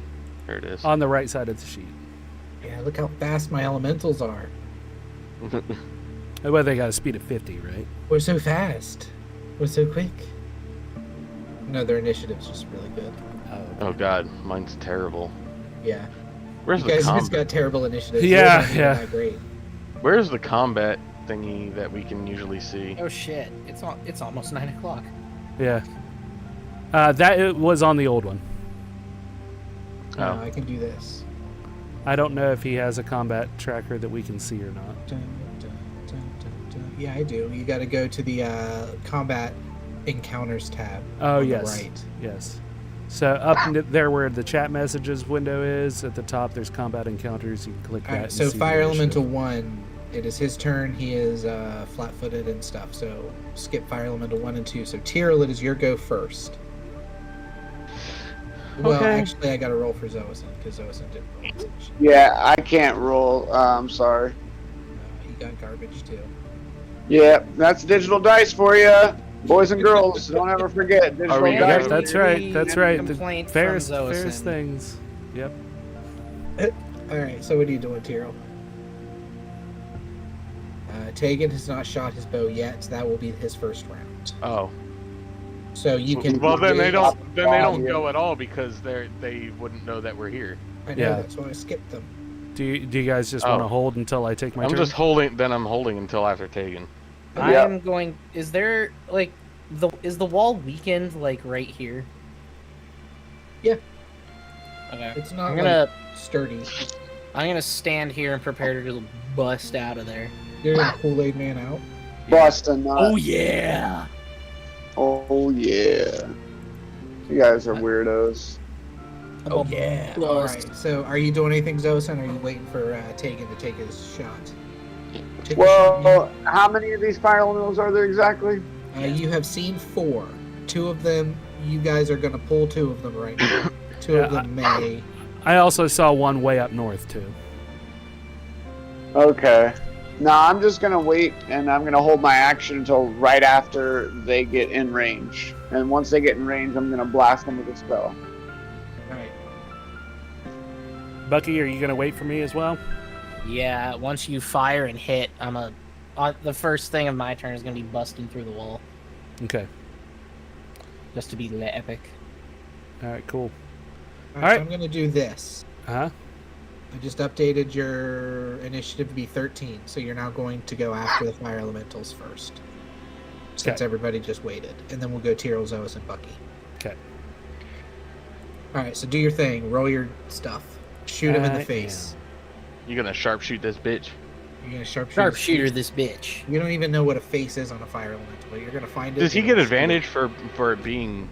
There it is. On the right side of the sheet. Yeah, look how fast my elementals are. Well, they got a speed of 50, right? We're so fast. We're so quick. No, their initiative's just really good. Oh god, mine's terrible. Yeah. Where's You the guys just combat? got terrible initiatives. Yeah, Yours aren't even yeah. that great. Where's the combat thingy that we can usually see? Oh shit! It's almost 9 o'clock. Yeah. It was on the old one. Oh. I can do this. I don't know if he has a combat tracker that we can see or not. Dun, dun, dun, dun, dun. Yeah, I do. You got to go to the combat encounters tab. Oh, on yes. The right. Yes. So up there where the chat messages window is, at the top there's combat encounters. You can click that. All right, and so see Fire the Elemental initiative. 1, it is his turn. He is flat-footed and stuff, so skip Fire Elemental 1 and 2. So Ptyrl, it is your go first. Well, Okay. actually, I got to roll for Xoasin, because Xoasin didn't roll his initiative. Yeah, I can't roll. I'm sorry. He got garbage, too. Yeah, that's digital dice for you, boys and girls. Don't ever forget digital we dice. gonna- That's right. That's right. The Complaint from fairest Xoasin. things. Yep. All right, so what are you doing, Ptyrl? Tægen has not shot his bow yet. That will be his first round. Oh. So you can. Well, then they don't. Then they don't Yeah. go at all because they wouldn't know that we're here. I know, Yeah. that's why I skipped them. Do you guys just want to Oh. hold until I take my I'm turn? just holding. Then I'm holding until after Tægen. I Yeah. am going. Is there is the wall weakened like right here? Yeah. Okay. It's not I'm gonna sturdy. I'm gonna stand here and prepare to bust out of there. You're gonna Kool-Aid man out. Bust a nut. Oh yeah. Oh yeah. You guys are weirdos. Oh yeah. All right. So are you doing anything, Xoasin? Or are you waiting for Tægen to take his shot? Take a shot, Well, how many of these fire elementals are there exactly? you have seen 4. 2 of them, you guys are gonna pull 2 of them right now. 2 of Yeah, them may. I also saw one way up north too. Okay. No, I'm just gonna wait, and I'm gonna hold my action until right after they get in range. And once they get in range, I'm gonna blast them with a spell. All right. Bucky, are you going to wait for me as well? Yeah, once you fire and hit, the first thing of my turn is gonna be busting through the wall, Okay. just to be epic. All right, cool. All right. So I'm gonna do this. Uh-huh. I just updated your initiative to be 13, so you're now going to go after the fire elementals first. Since Okay. everybody just waited. And then we'll go Ptyrl, Xoasin, and Bucky. Okay. Alright, so do your thing. Roll your stuff. Shoot him in the I face. You gonna sharpshoot this bitch? You're gonna sharpshoot. Sharpshooter this bitch. You don't even know what a face is on a fire elemental, but you're gonna find it. Does he you're get gonna shoot advantage for it being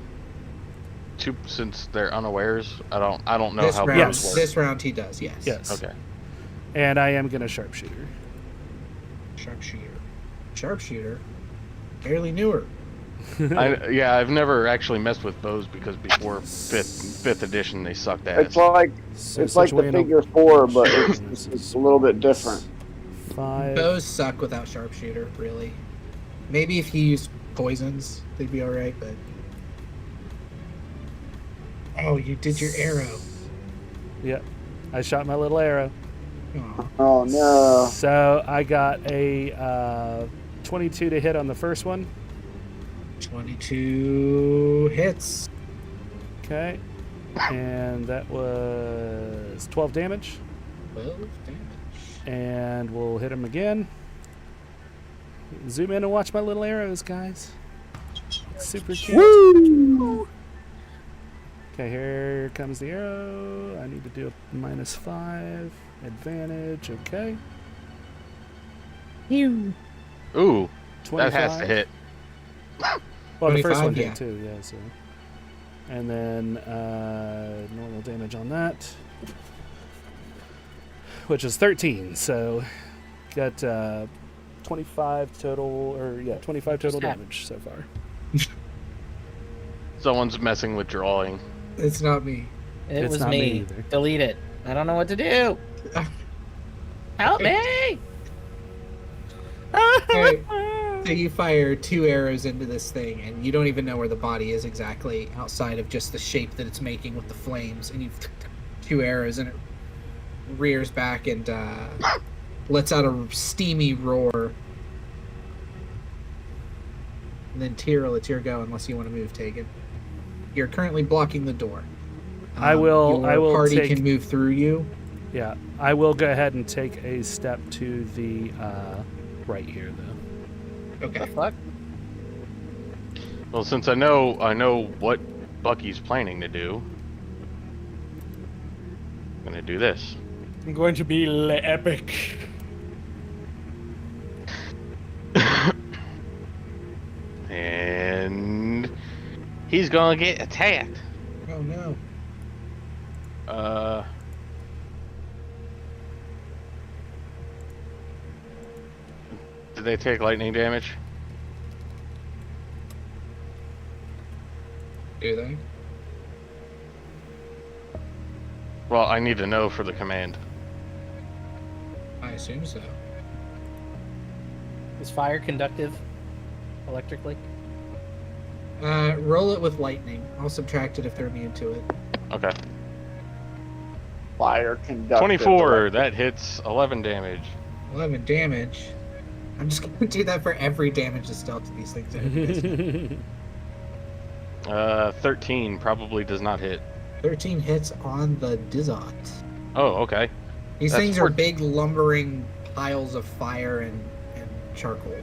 two since they're unawares? I don't know This how round, Yes. those work. this round he does, yes. Yes. Okay. And I am going to sharpshooter. Sharpshooter. Sharpshooter? Barely knew her. I've never actually messed with bows because before fifth edition they sucked ass. It's like So it's like the Situational- figure 4, but it's a little bit different. 5. Bows suck without sharpshooter, really. Maybe if you use poisons, they'd be alright, but... Oh, you did your arrow. Yep. I shot my little arrow. Oh. Oh no! So I got a 22 to hit on the first one. 22 hits. Okay. And that was 12 damage. 12 damage. And we'll hit him again. Zoom in and watch my little arrows, guys. It's super cute. Woo! Okay, here comes the arrow. I need to do a -5. Advantage, okay. You. Ooh, 25. that has to hit. Well, the first 25, one yeah. did too, yeah. So, and then normal damage on that, which is 13. So, got 25 total, 25 total Snap. damage so far. Someone's messing with drawing. It's not me. It It's was not me me. either. Delete it. I don't know what to do. Help me! Alright, so you fire 2 arrows into this thing, and you don't even know where the body is exactly, outside of just the shape that it's making with the flames. And you've 2 arrows, and it rears back and lets out a steamy roar. And then Ptyrl, it's your go, unless you want to move, Tægen. You're currently blocking the door. I will Your party take- can move through you. Yeah, I will go ahead and take a step to the right here, though. Okay. Fuck. Well, since I know what Bucky's planning to do, I'm gonna do this. I'm going to be epic. And he's gonna get attacked. Oh no. Did they take lightning damage? Do they? Well, I need to know for the command. I assume so. Is fire conductive electrically? Roll it with lightning. I'll subtract it if they're immune to it. Okay. Fire conductor. 24. That hits 11 damage. 11 damage. I'm just gonna do that for every damage that's dealt to these things. 13 probably does not hit. 13 hits on the Dizot. Oh, okay. These That's things for- are big lumbering piles of fire and charcoal.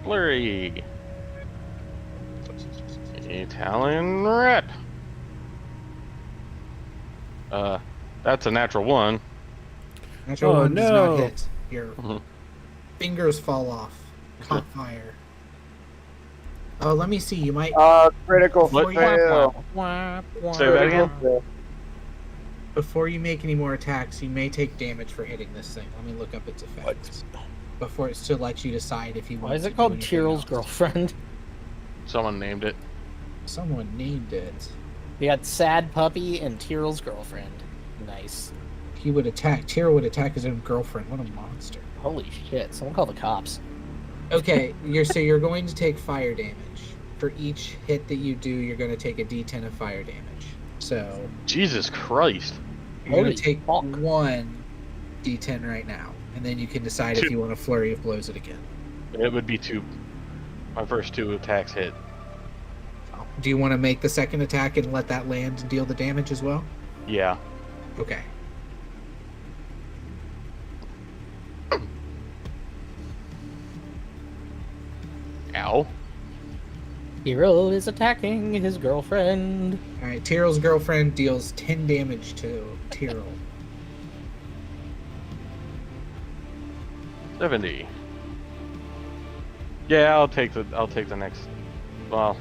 Flurry. Italian rep. That's a natural 1. Natural Oh, one does no. not hit. Your Mhm. fingers fall off. Caught fire. Oh, let me see. You might. Critical What? fail. Say that again? Before you make any more attacks, you may take damage for hitting this thing. Let me look up its effects. Before it's to let you decide if you want Why is to it do called anything Ptyrl's else. girlfriend? Someone named it. Someone named it. We got Sad Puppy and Ptyrl's girlfriend. Nice. He would attack. Tyrl would attack his own girlfriend. What a monster. Holy shit! Someone call the cops. Okay, you're going to take fire damage. For each hit that you do, you're going to take a D10 of fire damage. So Jesus Christ. you're going Holy to take fuck. 1 D10 right now, and then you can decide if you want a flurry of blows it again. It would be 2. My first 2 attacks hit. Do you want to make the second attack and let that land and deal the damage as well? Yeah. Okay. Ow. Hero is attacking his girlfriend. All right. Tyrl's girlfriend deals 10 damage to Tyrl. 70. Yeah, I'll take the next. Well,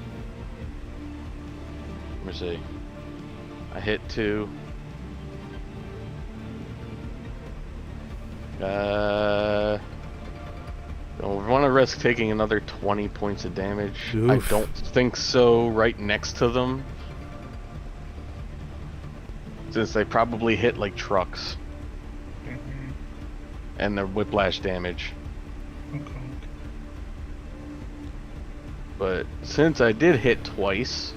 let me see. I hit 2. Don't want to risk taking another 20 points of damage. Oof. I don't think so. Right next to them, since they probably hit like trucks, and their whiplash damage. But since I did hit twice,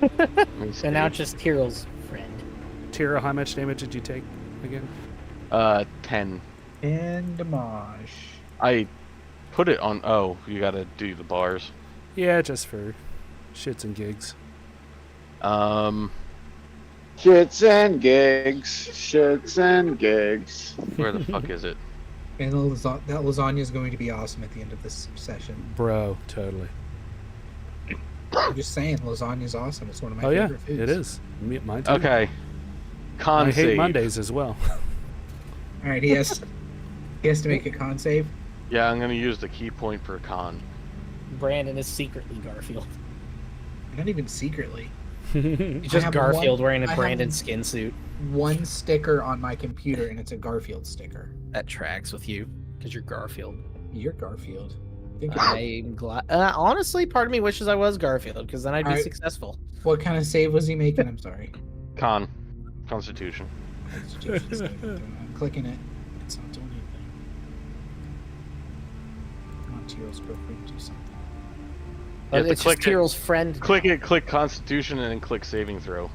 And now it's just Tyrl's friend. Tyrl, how much damage did you take again? 10. And damage. I put it on. Oh, you gotta do the bars. Yeah, just for shits and gigs. Shits and gigs. Shits and gigs. Where the fuck is it? And that lasagna is going to be awesome at the end of this session. Bro, totally. I'm just saying, lasagna is awesome. It's one of my Oh yeah, favorite foods. it is. Mine too. Okay. Con I save. hate Mondays as well. All right, he has to make a con save. Yeah, I'm gonna use the key point for con. Brandon is secretly Garfield. Not even secretly. He's just have Garfield one- wearing I a have Brandon skin suit. One sticker on my computer, and it's a Garfield sticker. That tracks with you, because you're Garfield. You're Garfield. I'm glad. Honestly, part of me wishes I was Garfield, because then I'd be Alright. successful. What kind of save was he making? I'm sorry. Con. Constitution. I'm clicking it. It's not doing anything. Come on, Tyrl's girlfriend, do something. You have to It's just click it. Tyrl's friend. Click it, click Constitution, and then click Saving Throw.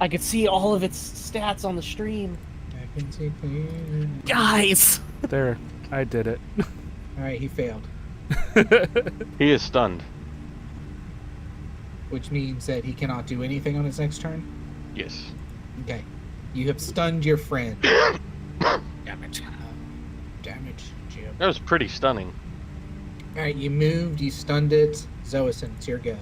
I could see all of its stats on the stream. I can see clearly. Guys! There, I did it. All right, he failed, He is stunned. which means that he cannot do anything on his next turn. Yes. Okay, you have stunned your friend. Damage. Damage, Jim. That was pretty stunning. All right, you moved, you stunned it. Xoasin, it's your go.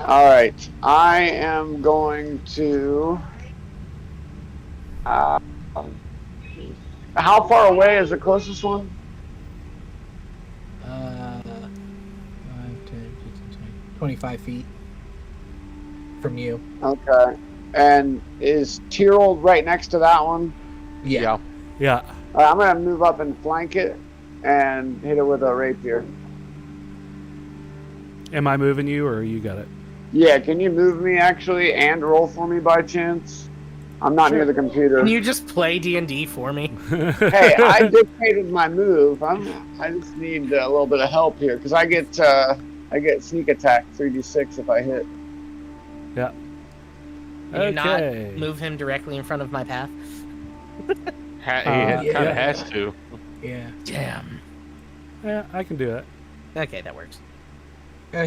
All right, I am going to. How far away is the closest one? 5, 10, 15, 20, 25 feet from you. Okay, and is Tyrl right next to that one? Yeah. Yeah. All right, I'm gonna move up and flank it and hit it with a rapier. Am I moving you or you got it? Yeah, can you move me actually and roll for me by chance? I'm not near the computer. Can you just play D&D for me? Hey, I dictated my move. I just need a little bit of help here because I get sneak attack 3d6 if I hit. Yeah. Can you not Okay. move him directly in front of my path? He kind of yeah. has to. Yeah. Damn. Yeah, I can do that. Okay, that works.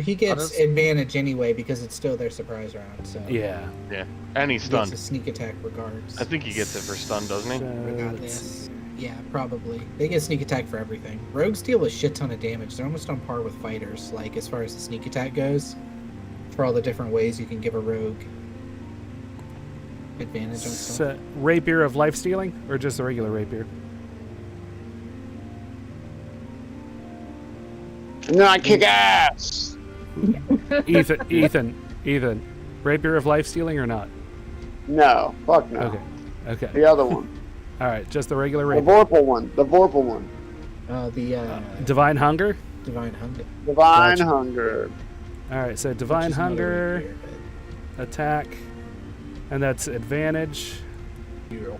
He gets Others? advantage anyway because it's still their surprise round. So Yeah. Yeah. And he's he gets stunned. a sneak attack regardless. I think he gets it for stun, doesn't he? So, let's Regardless. see. Yeah, probably. They get sneak attack for everything. Rogues deal a shit ton of damage. They're almost on par with fighters, like as far as the sneak attack goes. For all the different ways you can give a rogue advantage on stuff. So, rapier of life stealing or just a regular rapier? And then I kick ass. Ethan, rapier of life stealing or not? No, fuck no. Okay. The other one, All right, just the regular the rapier. Vorpal one, the Vorpal one. Divine Hunger? Divine Hunger. Divine Gotcha. Hunger. All right, so Divine Which is another Hunger, weird attack, and that's advantage. hero.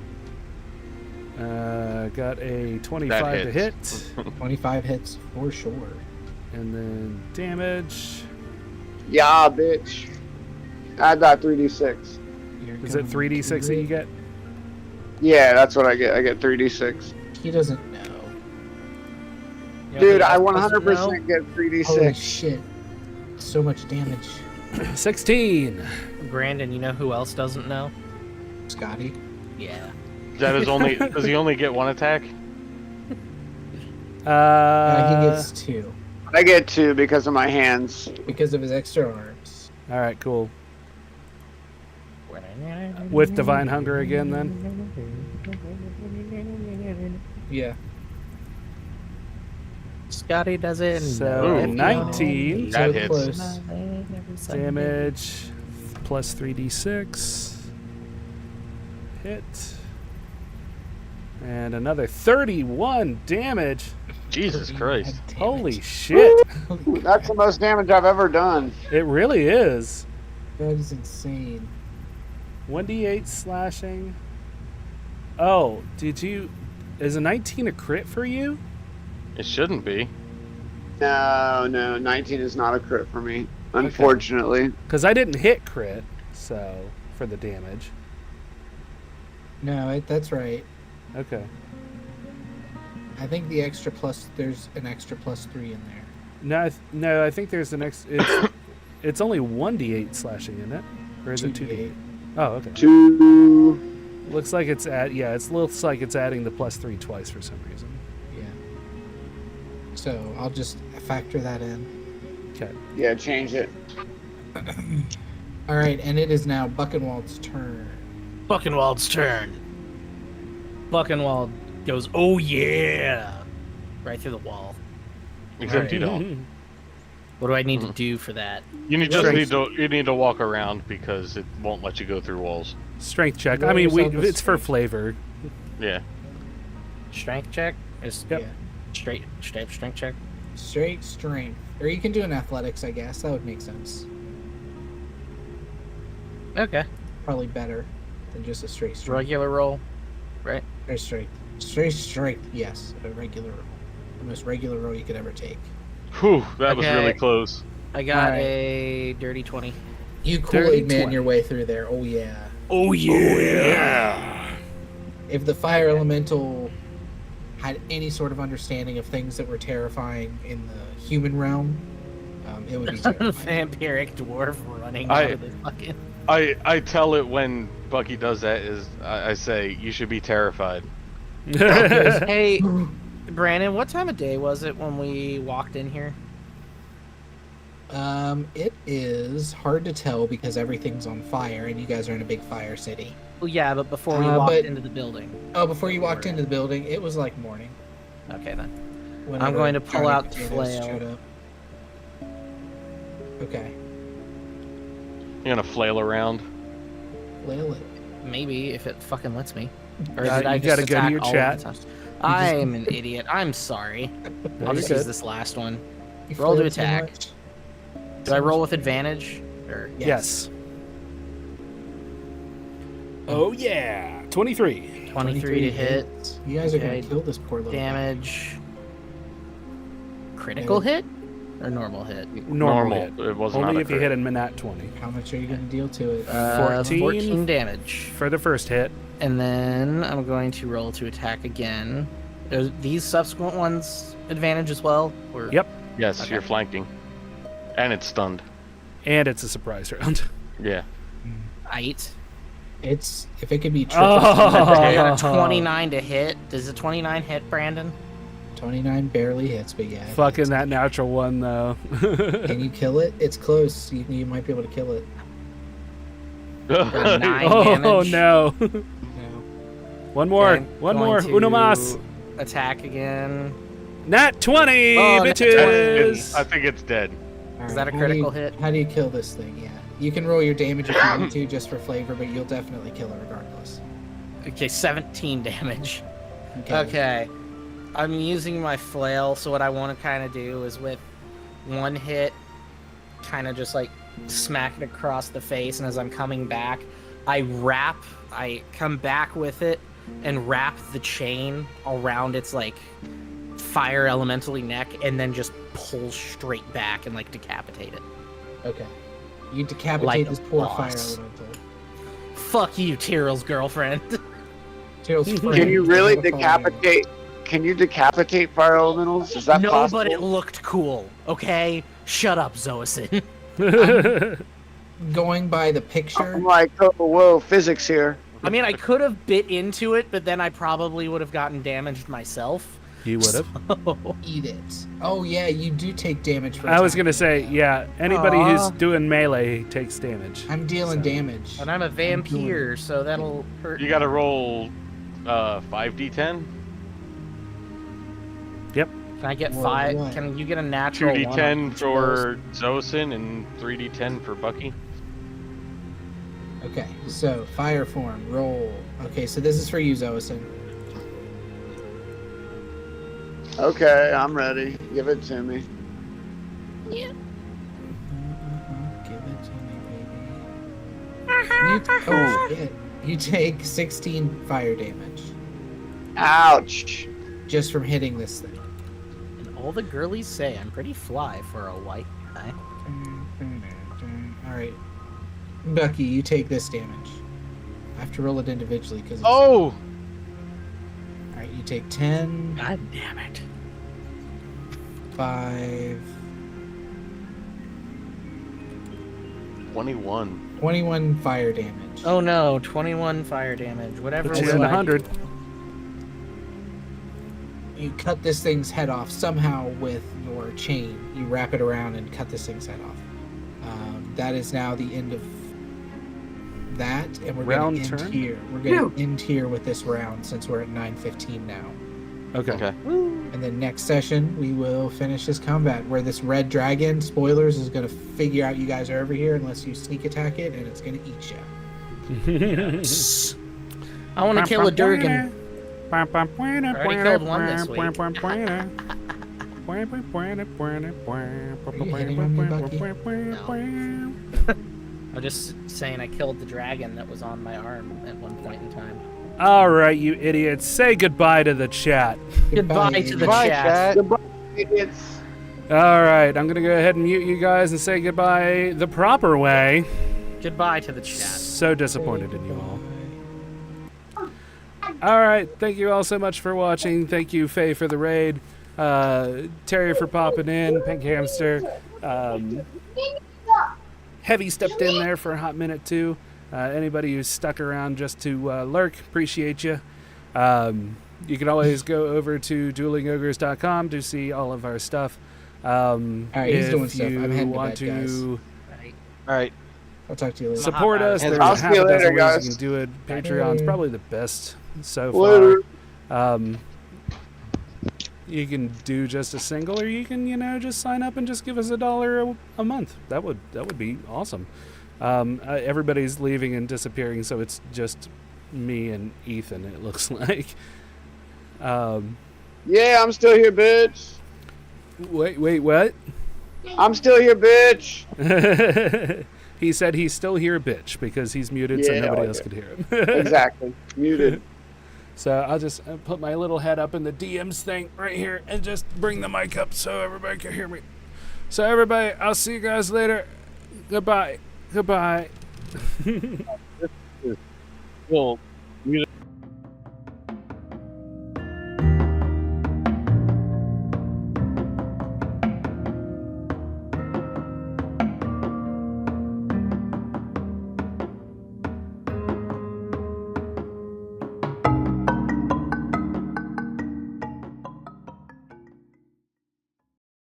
Got a 25 to hit, 25 hits for sure. and then damage. Yeah, bitch. Add that 3d6. Here Is it comes 3d6 that you get? Yeah, that's what I get. I get 3d6. He doesn't know. You know Dude, who I else doesn't know? 100% get Holy 3d6. shit. So much damage. 16. Brandon, you know who else doesn't know? Scotty. Yeah. That is only. Does he only get one attack? He gets 2 I get 2 because of my hands. because of his extra arms. All right, cool. With Divine Hunger again, then? Yeah. Scotty does it. So, Ooh. 19 That So hits. close. damage, plus 3d6. Hit. And another 31 damage. Jesus Christ. God damn Holy it. shit. That's the most damage I've ever done. It really is. That is insane. 1d8 slashing. Oh, is a 19 a crit for you? It shouldn't be. No, 19 is not a crit for me, unfortunately. Because I didn't hit crit, so, for the damage. No, that's right. Okay. I think the extra plus, there's an extra plus 3 in there. No, I think there's an it's only 1d8 slashing, isn't it? Or is it 2d8? Oh, okay. 2. Looks like it's looks like it's adding the plus 3 twice for some reason. Yeah. So I'll just factor that in. Okay. Yeah, change it. All right, and it is now Buckenwald's turn. Buckenwald's turn. Buckenwald goes, oh yeah, right through the wall. Except you don't. What do I need to do for that? You need to walk around because it won't let you go through walls. Strength check. Roll I mean, yourself a it's for strength. flavor. Yeah. Strength check? Is Yep. Yeah. straight strength check? Straight strength. Or you can do an athletics, I guess. That would make sense. Okay. Probably better than just a straight strength. Regular roll, right? Straight strength. Straight strength, yes. A regular roll. The most regular roll you could ever take. Whew, that was Okay. really close. I got Alright. a dirty 20. You Dirty Kool-Aid man 20. your way through there. Oh yeah. Oh yeah. If the fire elemental had any sort of understanding of things that were terrifying in the human realm, it would be terrifying. Vampiric dwarf running I- out of the fucking. I tell it when Bucky does that is I say you should be terrified. Hey, Brandon, what time of day was it when we walked in here? It is hard to tell because everything's on fire and you guys are in a big fire city. Well, yeah, but before we but- walked into the building. Oh, before you walked into the building, it was like morning. Okay then. whenever going to pull Johnny out Potatoes flail. showed up. Okay, You're gonna flail around. flail it. Maybe if it fucking lets me. Or Yeah, did I you just gotta go to attack your all of chat. the times? I'm an idiot. I'm sorry. I'll just you use good. this last one. You Roll to flailed so attack. much. Do I roll with advantage? Or Yes. Oh yeah. 23. 23 to hit. You guys are Okay, gonna kill this poor little guy. Damage. Critical hit? Or normal hit? Normal hit. It wasn't Only on a if you crit. hit a Minat 20. How much are you gonna deal to it? 14. 14 damage. For the first hit. And then I'm going to roll to attack again. Are these subsequent ones advantage as well? Or... Yep. Yes, Okay. you're flanking, and it's stunned. And it's a surprise round. Yeah. Eight. It's if it could be triple. I got a Oh. 29 to hit. Does a 29 hit, Brandon? 29 barely hits, but yeah. Fucking that natural one, though. Can you kill it? It's close. You might be able to kill it. Got 9 Oh, damage. no. No. One more. Okay, One going more. to Uno mas. Attack again. Nat 20, Oh, nat bitches. I think it's dead. All Is that a how do you- critical hit? How do you kill this thing? Yeah. You can roll your damage if you want to, just for flavor, but you'll definitely kill it regardless. Okay, 17 damage. Okay. I'm using my flail, so what I want to kind of do is with one hit, kind of just like smack it across the face, and as I'm coming back, I come back with it and wrap the chain around its like fire elementally neck, and then just pull straight back and like decapitate it. Okay. You decapitate Like this poor boss. fire elemental. Fuck you, Ptyrl's girlfriend. Tyrell's friend Can you really is gonna follow you. decapitate? Can you decapitate fire elementals? Is that No, possible? but it looked cool. Okay, shut up, Xoasin. Going by the picture, I'm like, oh, whoa, physics here. I mean, I could have bit into it, but then I probably would have gotten damaged myself. You would have. eat it. Oh yeah, you do take damage for I was attacking. gonna say, yeah. Anybody Aw. who's doing melee takes damage. I'm dealing damage. And I'm a vampire, so that'll hurt. You got to roll 5d10, Yep. Can I get Whoa, 5? what? Can you get a natural 1 on 2d10 each of those? for Xoasin, and 3d10 for Bucky. Okay, so fire form, roll. Okay, so this is for you, Xoasin. Okay, I'm ready. Give it to me. Give it to me, baby. Oh shit! You take 16 fire damage Ouch. just from hitting this thing. And all the girlies say I'm pretty fly for a white guy. All right, Bucky, you take this damage. I have to roll it individually because. Oh! All right, you take 10, God damn it. 5, 21. 21 fire damage. Oh no, 21 fire damage. Whatever. Puts you will in I 100. do? You cut this thing's head off somehow with your chain. You wrap it around and cut this thing's head off. That is now the end of that, and we're Round going to end turn? here. We're going to end here with this round since we're at 9:15 now. Okay. Okay. And then next session we will finish this combat where this red dragon, spoilers, is going to figure out you guys are over here unless you sneak attack it, and it's going to eat you. I want to kill a Durgan. Already killed one this week. Are you hitting on me, Bucky? I'm just saying I killed the dragon that was on my arm at one point in time. All right, you idiots. Say goodbye to the chat. Goodbye to the Goodbye, chat. Goodbye, idiots. All right, I'm going to go ahead and mute you guys and say goodbye the proper way. Goodbye to the chat. So disappointed in you all. All right, thank you all so much for watching. Thank you, Faye, for the raid. Terry for popping in. Pink Hamster. Heavy stepped in there for a hot minute, too. Anybody who's stuck around just to lurk, appreciate you. You can always go over to duelingogres.com to see all of our stuff. All right, he's doing if stuff. I'm you heading to want bed, guys. to Right. All right. I'll talk to you later. support us, And there's I'll half see you a dozen later, ways guys. you can do it. Patreon's probably the best so Later. far. You can do just a single, or you can, just sign up and just give us $1 a month. That would be awesome. Everybody's leaving and disappearing, so it's just me and Ethan, it looks like. Yeah, I'm still here, bitch. Wait, what? I'm still here, bitch. He said he's still here, bitch, because he's muted, so Yeah, nobody okay. else could hear him. Exactly. Muted. So I'll just put my little head up in the DMs thing right here and just bring the mic up so everybody can hear me. So everybody, I'll see you guys later. Goodbye. Well,